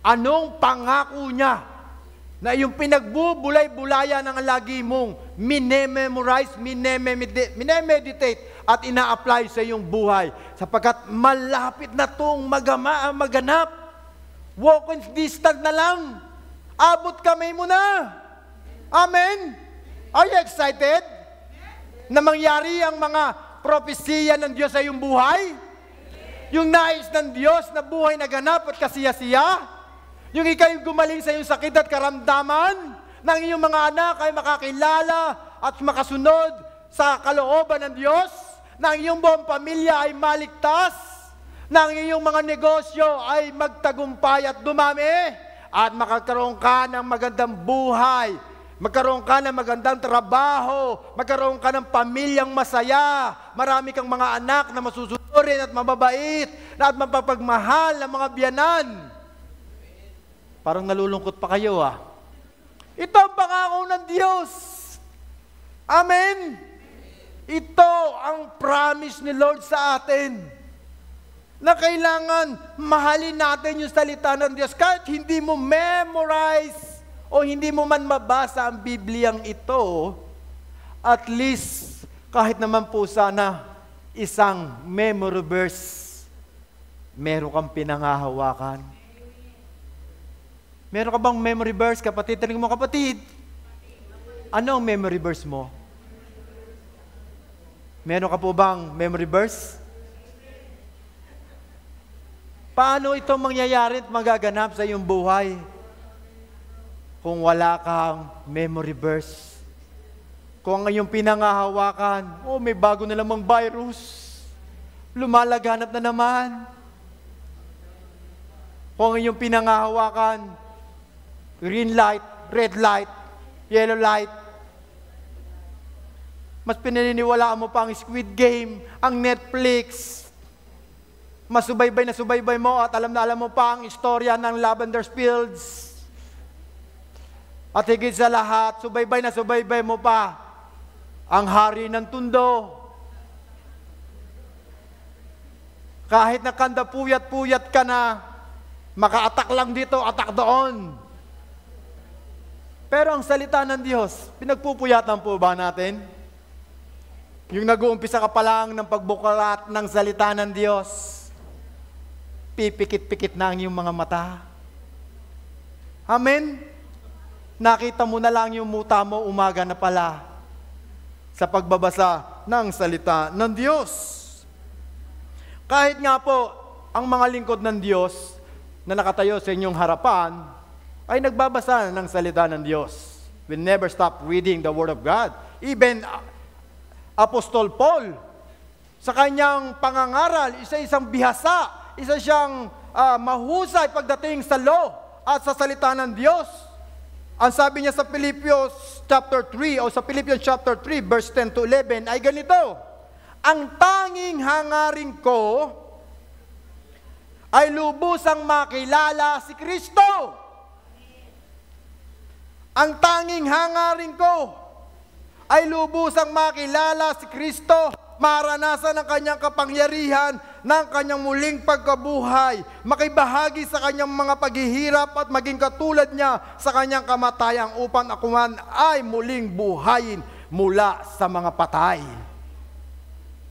Anong pangako niya na yung pinagbubulay-bulayan ng lagi mong minememorize, minemeditate at ina-apply sa iyong buhay, sapagkat malapit na itong maganap. Walking distance na lang. Abot kamay mo na. Amen? Are you excited na mangyari ang mga propesiya ng Diyos sa iyong buhay? Yung nais ng Diyos na buhay na ganap at kasiya-siya? Yung ikaw'y gumaling sa iyong sakit at karamdaman? Nang iyong mga anak ay makakilala at makasunod sa kalooban ng Diyos? Nang iyong buong pamilya ay maligtas? Nang iyong mga negosyo ay magtagumpay at dumami? At makakaroon ka ng magandang buhay? Magkaroon ka ng magandang trabaho, magkaroon ka ng pamilyang masaya, marami kang mga anak na masusunurin at mababait, at mapapagmahal ng mga biyanan. Parang nalulungkot pa kayo Ito ang pangako ng Diyos. Amen? Ito ang promise ni Lord sa atin. Na kailangan mahalin natin yung salita ng Diyos. Kahit hindi mo memorize o hindi mo man mabasa ang Bibliyang ito, at least, kahit naman po sana, isang memory verse, meron kang pinangahawakan. Meron ka bang memory verse, kapatid? Tanong mo, kapatid, ano ang memory verse mo? Meron ka po bang memory verse? Paano ito mangyayari at magaganap sa iyong buhay? Kung wala kang memory verse, kung ang iyong pinangahawakan, may bago na namang virus, lumalaganap na naman. Kung ang iyong pinangahawakan, green light, red light, yellow light. Mas pinaniniwalaan mo pa ang Squid Game, ang Netflix. Mas subaybay na subaybay mo at alam na alam mo pa ang istorya ng Lavender Fields. At higit sa lahat, subaybay na subaybay mo pa ang Hari ng Tundo. Kahit nakanda puyat-puyat ka na, makaatak lang dito, atak doon. Pero ang salita ng Diyos, pinagpupuyatan po ba natin? Yung nag-uumpisa ka pa lang ng pagbukalat ng salita ng Diyos, pipikit-pikit na ang iyong mga mata. Amen? Nakita mo na lang yung muta mo umaga na pala sa pagbabasa ng salita ng Diyos. Kahit nga po, ang mga lingkod ng Diyos na nakatayo sa inyong harapan ay nagbabasa ng salita ng Diyos. We never stop reading the Word of God. Even Apostol Paul, sa kanyang pangangaral, isa-isang bihasa, isa siyang mahusay pagdating sa law at sa salita ng Diyos. Ang sabi niya sa Philippians chapter 3 o sa Philippians chapter 3 verse 10 to 11 ay ganito, ang tanging hangarin ko ay lubusang makilala si Kristo. Ang tanging hangarin ko ay lubusang makilala si Kristo, maranasan ang kanyang kapangyarihan, ng kanyang muling pagkabuhay, makibahagi sa kanyang mga paghihirap at maging katulad niya sa kanyang kamatayan upang ako man ay muling buhayin mula sa mga patay.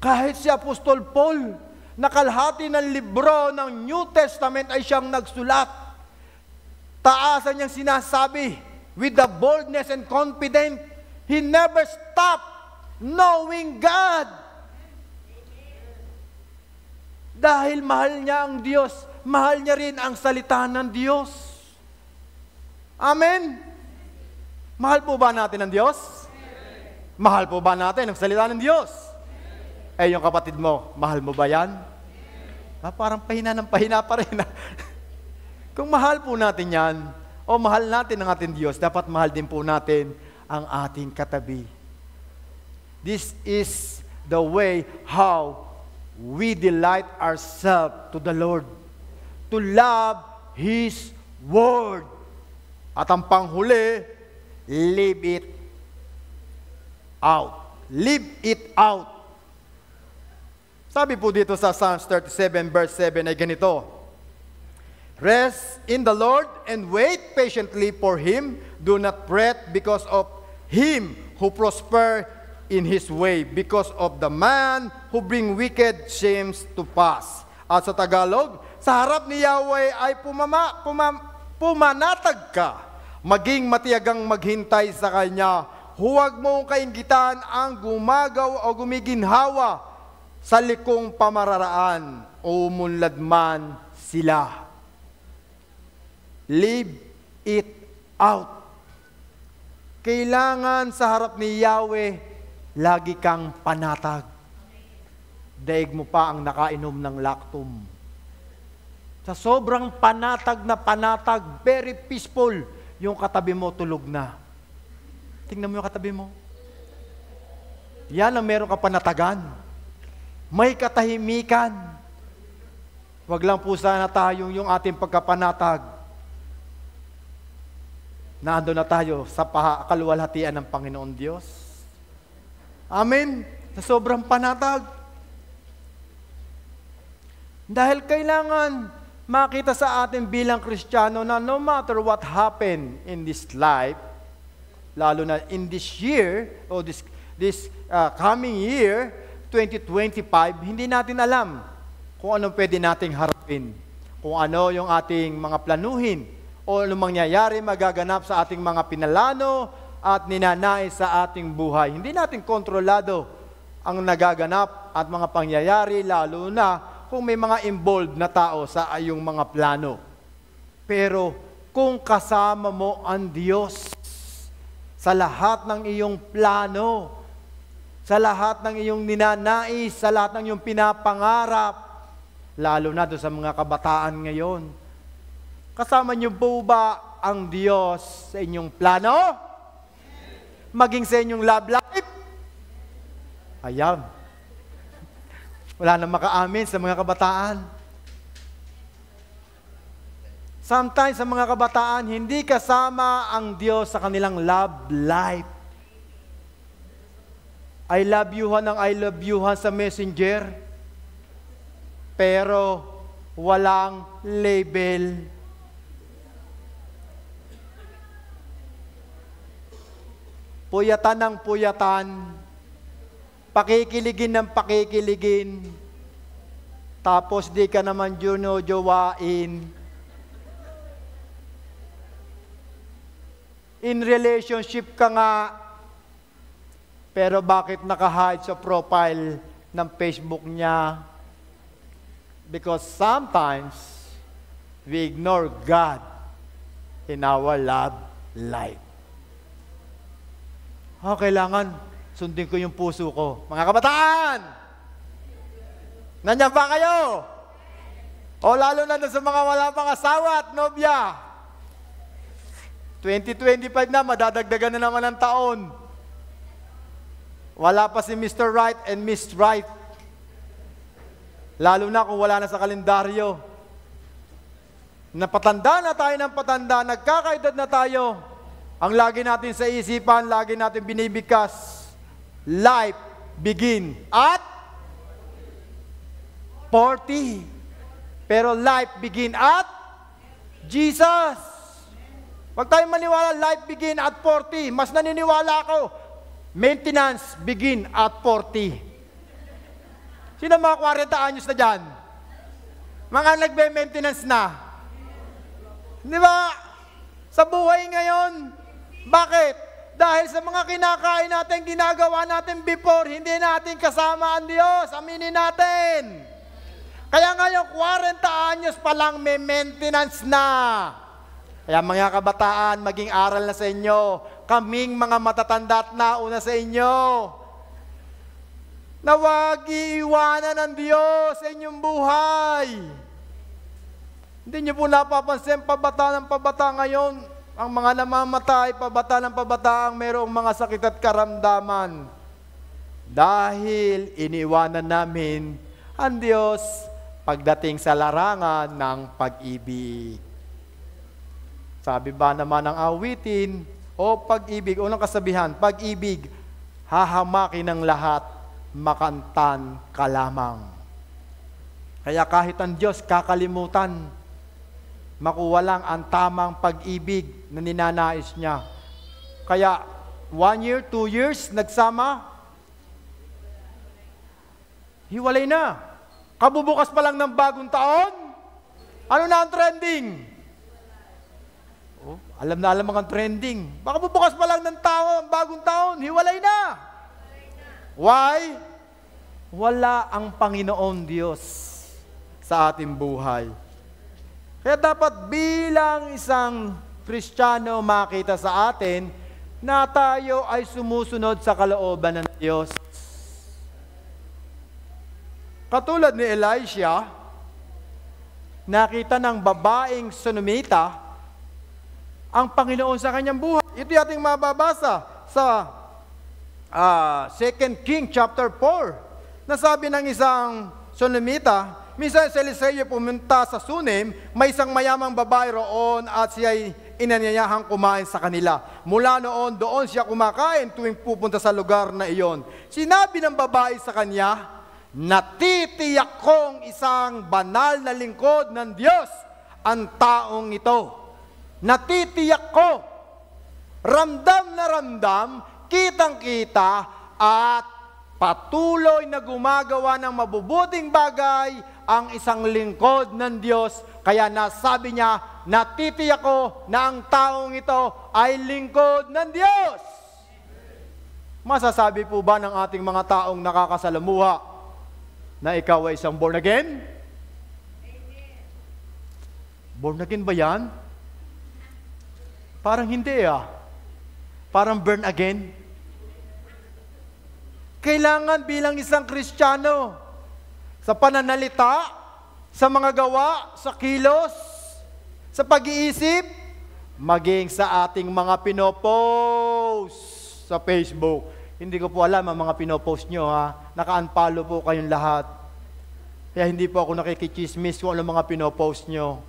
Kahit si Apostol Paul, nakalhati ng libro ng New Testament ay siyang nagsulat. Taasan niyang sinasabi, with the boldness and confidence, he never stopped knowing God. Dahil mahal niya ang Diyos, mahal niya rin ang salita ng Diyos. Amen? Mahal po ba natin ang Diyos? Mahal po ba natin ang salita ng Diyos? Eh, yung kapatid mo, mahal mo ba yan? Parang pahina ng pahina pa rin. Kung mahal po natin yan, o mahal natin ang ating Diyos, dapat mahal din po natin ang ating katabi. This is the way how we delight ourselves to the Lord, to love His Word. At ang panghuli, live it out. Live it out. Sabi po dito sa Psalms 37 verse 7 ay ganito, rest in the Lord and wait patiently for Him. Do not fret because of him who prosper in his way, because of the man who bring wicked schemes to pass. At sa Tagalog, sa harap ni Yahweh ay pumanatag ka, maging matiyagang maghintay sa Kanya. Huwag mong kainggitan ang gumagaw o gumiginhawa sa likong pamararaan o umunlad man sila. Live it out. Kailangan sa harap ni Yahweh, lagi kang panatag. Daig mo pa ang nakainom ng lactum. Sa sobrang panatag na panatag, very peaceful, yung katabi mo tulog na. Tingnan mo yung katabi mo. Yan ang meron ka panatagan. May katahimikan. Wag lang po sana tayong yung ating pagkapanatag. Naando na tayo sa kaluwalhatian ng Panginoon Diyos. Amen. Sa sobrang panatag. Dahil kailangan makita sa atin bilang Kristiyano na no matter what happened in this life, lalo na in this year, o this coming year, 2025, hindi natin alam kung anong pwede nating harapin, kung ano yung ating mga planuhin, o anong mangyayari magaganap sa ating mga pinalano at ninanais sa ating buhay. Hindi natin kontrolado ang nagaganap at mga pangyayari, lalo na kung may mga involved na tao sa iyong mga plano. Pero kung kasama mo ang Diyos sa lahat ng iyong plano, sa lahat ng iyong ninanais, sa lahat ng iyong pinapangarap, lalo na doon sa mga kabataan ngayon, kasama niyo po ba ang Diyos sa inyong plano? maging sa inyong love life? Ayan. Wala nang maka-amin sa mga kabataan. Sometimes sa mga kabataan, hindi kasama ang Diyos sa kanilang love life. I love youhan ang I love youhan sa messenger, pero walang label. Puyatan ng puyatan, pakikiligin ng pakikiligin, tapos di ka naman jowain. In relationship ka nga, pero bakit naka-hide sa profile ng Facebook niya? Because sometimes we ignore God in our love life. Kailangan sundin ko yung puso ko. Mga kabataan! Nandiyan ba kayo? O lalo na sa mga wala pang asawa at nobya. 2025 na, madadagdagan na naman ang taon. Wala pa si Mr. Right and Miss Right. Lalo na kung wala na sa kalendaryo. Napatanda na tayo ng patanda, nagkakaedad na tayo. Ang lagi natin sa isipan, lagi natin binibigkas, life begin at 40. Pero life begin at Jesus. Huwag tayong maniwala, life begin at 40. Mas naniniwala ako, maintenance begin at 40. Sino mga 40 anyos na dyan? Mga nagbe-maintenance na. Di ba? Sa buhay ngayon, bakit? Dahil sa mga kinakain natin, ginagawa natin before, hindi natin kasama ang Diyos. Aminin natin. Kaya ngayon, 40 anyos pa lang may maintenance na. Kaya mga kabataan, maging aral na sa inyo. Kaming mga matatanda at nauna sa inyo. Na huwag iiwanan ng Diyos sa inyong buhay. Hindi niyo po napapansin, pabata ng pabata ngayon. Ang mga namamatay, pabata ng pabata ang mayroong mga sakit at karamdaman. Dahil iniwanan namin ang Diyos pagdating sa larangan ng pag-ibig. Sabi ba naman ng awitin, o pag-ibig, unang kasabihan, pag-ibig, hahamakin ng lahat, makantan ka lamang. Kaya kahit ang Diyos kakalimutan, makuha lang ang tamang pag-ibig na ninanais niya. Kaya 1 year, 2 years, nagsama, hiwalay na. Kabubukas pa lang ng bagong taon, ano na ang trending? Alam na alam ang trending. Baka bubukas pa lang ng bagong taon, hiwalay na. Why? Wala ang Panginoon Diyos sa ating buhay. Kaya dapat bilang isang Kristiyano makita sa atin na tayo ay sumusunod sa kalooban ng Diyos. Katulad ni Elisha, nakita ng babaeng Sunamita ang Panginoon sa kanyang buhay. Ito yung ating mababasa sa 2 King chapter 4. Nasabi ng isang Sunamita, minsan si Eliseo pumunta sa Sunem, may isang mayamang babae roon at siya'y inanyayahang kumain sa kanila. Mula noon, doon siya kumakain tuwing pupunta sa lugar na iyon. Sinabi ng babae sa kanya, natitiyak kong isang banal na lingkod ng Diyos ang taong ito. Natitiyak ko, ramdam na ramdam, kitang-kita at patuloy na gumagawa ng mabubuting bagay ang isang lingkod ng Diyos. Kaya nasabi niya, natitiyak ko na ang taong ito ay lingkod ng Diyos. Masasabi po ba ng ating mga taong nakakasalamuha na ikaw ay isang born again? Born again ba yan? Parang hindi Parang burn again. Kailangan bilang isang Kristiyano, sa pananalita, sa mga gawa, sa kilos, sa pag-iisip, maging sa ating mga pinopost. sa Facebook. Hindi ko po alam ang mga pinopost nyo, ha. Naka-unfollow po kayong lahat. Kaya hindi po ako nakikichismis kung ano mga pinopost nyo.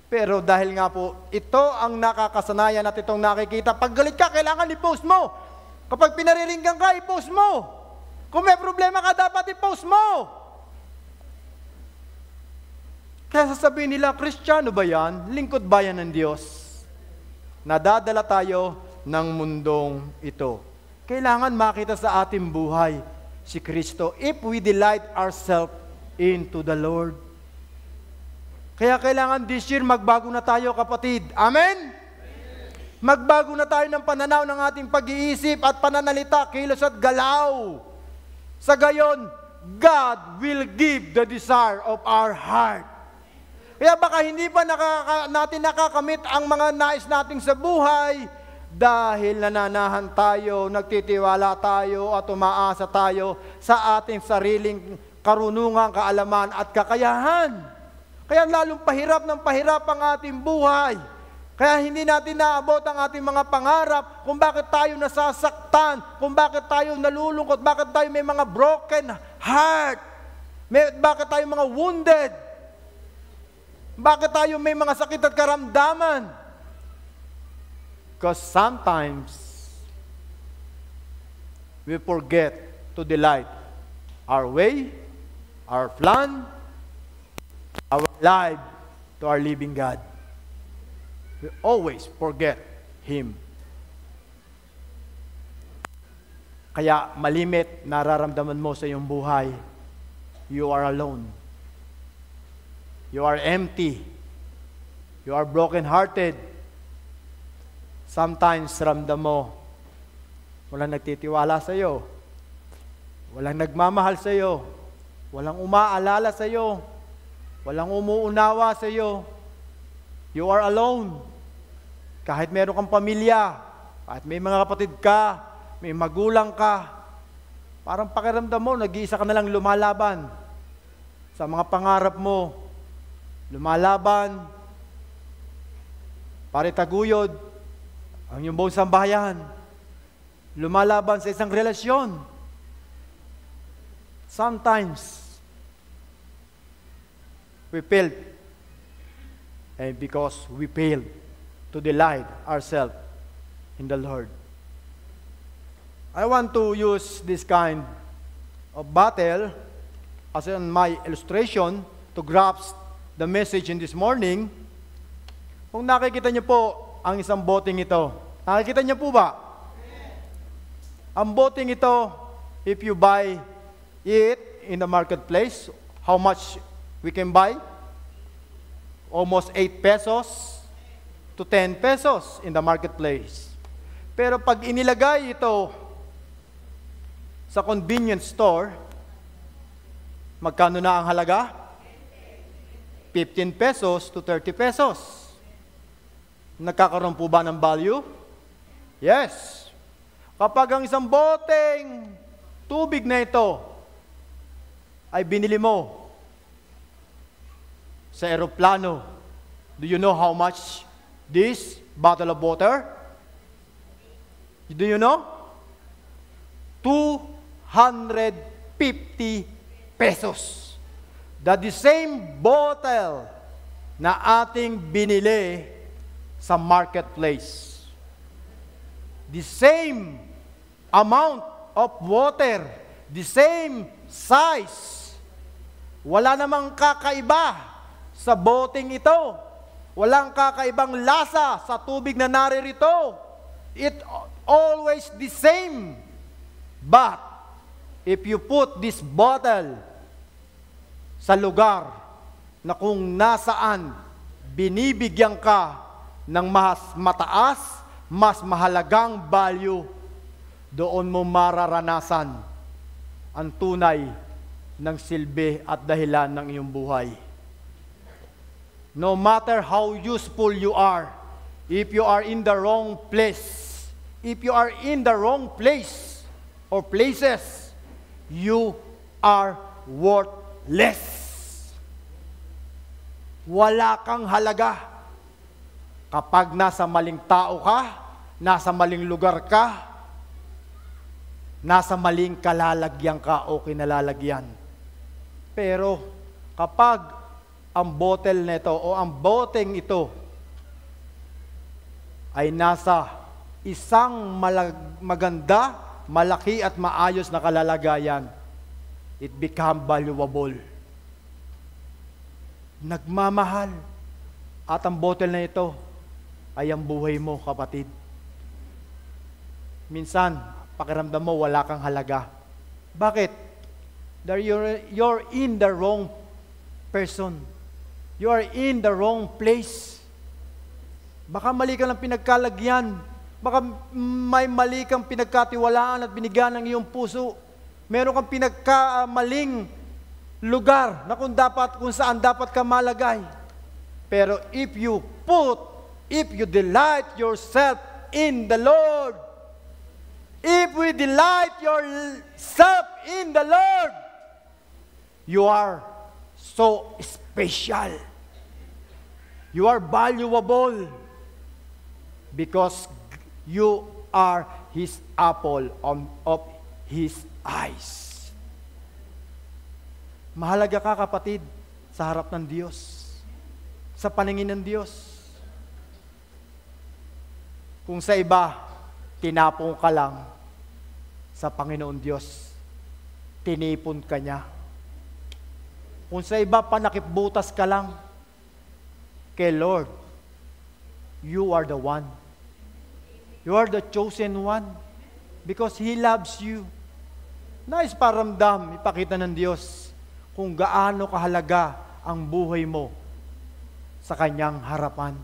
Pero dahil nga po, ito ang nakakasanayan at itong nakikita. Pag galit ka, kailangan i-post mo. Kapag pinariringgan ka, i-post mo. Kung may problema ka, dapat i-post mo. Kaya sasabihin nila, Kristiyano ba yan? Lingkod ba yan ng Diyos? Nadadala tayo ng mundong ito. Kailangan makita sa ating buhay si Kristo if we delight ourselves into the Lord. Kaya kailangan this year magbago na tayo, kapatid. Amen? Magbago na tayo ng pananaw ng ating pag-iisip at pananalita, kilos at galaw. Sa gayon, God will give the desire of our heart. Kaya baka hindi pa natin nakakamit ang mga nais nating sa buhay dahil nananahan tayo, nagtitiwala tayo at umaasa tayo sa ating sariling karunungan, kaalaman at kakayahan. Kaya lalong pahirap ng pahirap ang ating buhay. Kaya hindi natin naabot ang ating mga pangarap, kung bakit tayo nasasaktan, kung bakit tayo nalulungkot, bakit tayo may mga broken heart, bakit tayo mga wounded, bakit tayo may mga sakit at karamdaman. Because sometimes we forget to delight our way, our plan, our life to our living God. We always forget Him. Kaya malimit nararamdaman mo sa iyong buhay, you are alone. You are empty. You are broken-hearted. Sometimes ramdam mo, walang nagtitiwala sa iyo, walang nagmamahal sa iyo, walang umaalala sa iyo, walang umuunawa sa iyo. You are alone. Kahit meron kang pamilya, kahit may mga kapatid ka, may magulang ka, parang pakiramdam mo, nag-iisa ka na lang lumalaban sa mga pangarap mo, lumalaban, para taguyod ang iyong buong sambahayan, lumalaban sa isang relasyon. Sometimes, we failed. And because we failed to delight ourselves in the Lord. I want to use this kind of battle as in my illustration to grasp the message in this morning. Kung nakikita niyo po ang isang boteng ito, nakikita niyo po ba? Ang boteng ito, if you buy it in the marketplace, how much we can buy? Almost 8 pesos to 10 pesos in the marketplace. Pero pag inilagay ito sa convenience store, magkano na ang halaga? 15 pesos to 30 pesos. Nagkakaroon po ba ng value? Yes. Kapag ang isang boteng tubig na ito ay binili mo sa eroplano, do you know how much this bottle of water? Do you know? 250 pesos. That the same bottle na ating binili sa marketplace. The same amount of water, the same size. Wala namang kakaiba sa boteng ito. Walang kakaibang lasa sa tubig na naririto. It always the same. But if you put this bottle sa lugar na kung nasaan binibigyan ka ng mas mataas, mas mahalagang value, doon mo mararanasan ang tunay ng silbi at dahilan ng iyong buhay. No matter how useful you are, if you are in the wrong place, if you are in the wrong place or places, you are worthless. Wala kang halaga. Kapag nasa maling tao ka, nasa maling lugar ka, nasa maling kalalagyan ka o kinalalagyan. Pero kapag ang bottle nito o ang boteng ito ay nasa isang maganda, malaki at maayos na kalalagayan, it become valuable. Nagmamahal. At ang bottle na ito ay ang buhay mo, kapatid. Minsan, pakiramdam mo wala kang halaga. Bakit? You're in the wrong person. You are in the wrong place. Baka mali ka lang pinagkalagyan. Baka may mali kang pinagkatiwalaan at binigyan ng iyong puso. Meron kang pinagkamaling lugar na kung saan dapat ka malagay. Pero if you delight yourself in the Lord, if we delight yourself in the Lord, you are so special. You are valuable because you are His apple of His eyes. Mahalaga ka, kapatid, sa harap ng Diyos, sa paningin ng Diyos. Kung sa iba, tinapong ka lang, sa Panginoon Diyos, tinipon ka niya. Kung sa iba, panakipbutas ka lang, kay Lord, you are the one. You are the chosen one because He loves you. Nais paramdam, ipakita ng Diyos kung gaano kahalaga ang buhay mo sa Kanyang harapan.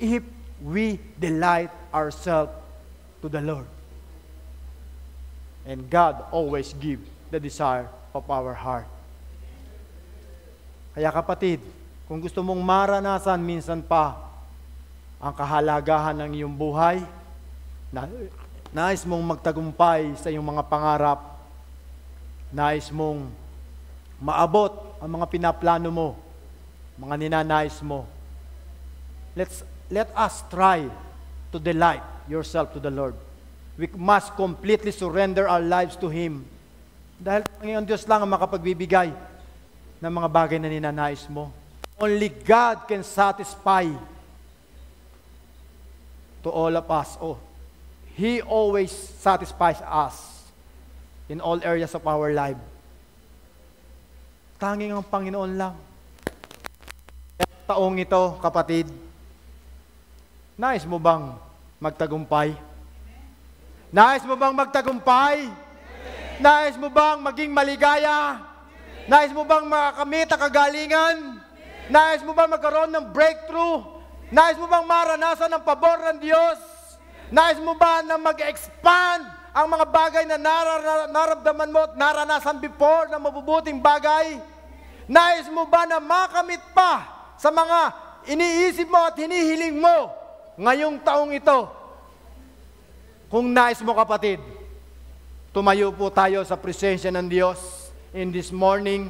If we delight ourselves to the Lord. And God always gives the desire of our heart. Kaya kapatid, kung gusto mong maranasan minsan pa ang kahalagahan ng iyong buhay, nais mong magtagumpay sa iyong mga pangarap, nais mong maabot ang mga pinaplano mo, mga ninanais mo, let us try to delight yourself to the Lord. We must completely surrender our lives to Him. Dahil Panginoon Diyos lang ang makapagbibigay ng mga bagay na ninanais mo. Only God can satisfy to all of us. Oh, He always satisfies us in all areas of our life. Tanging ang Panginoon lang. Taong ito, kapatid, nais mo bang magtagumpay? Nais mo bang magtagumpay? Nais mo bang maging maligaya? Nais mo bang makakamit ang kagalingan? Nais mo bang magkaroon ng breakthrough? Nais mo bang maranasan ang pabor ng Diyos? Nais mo ba na mag-expand ang mga bagay na naramdaman mo at naranasan before na mabubuting bagay? Nais mo ba na makamit pa sa mga iniisip mo at hinihiling mo ngayong taong ito? Kung nais mo, kapatid, tumayo po tayo sa presensya ng Diyos in this morning.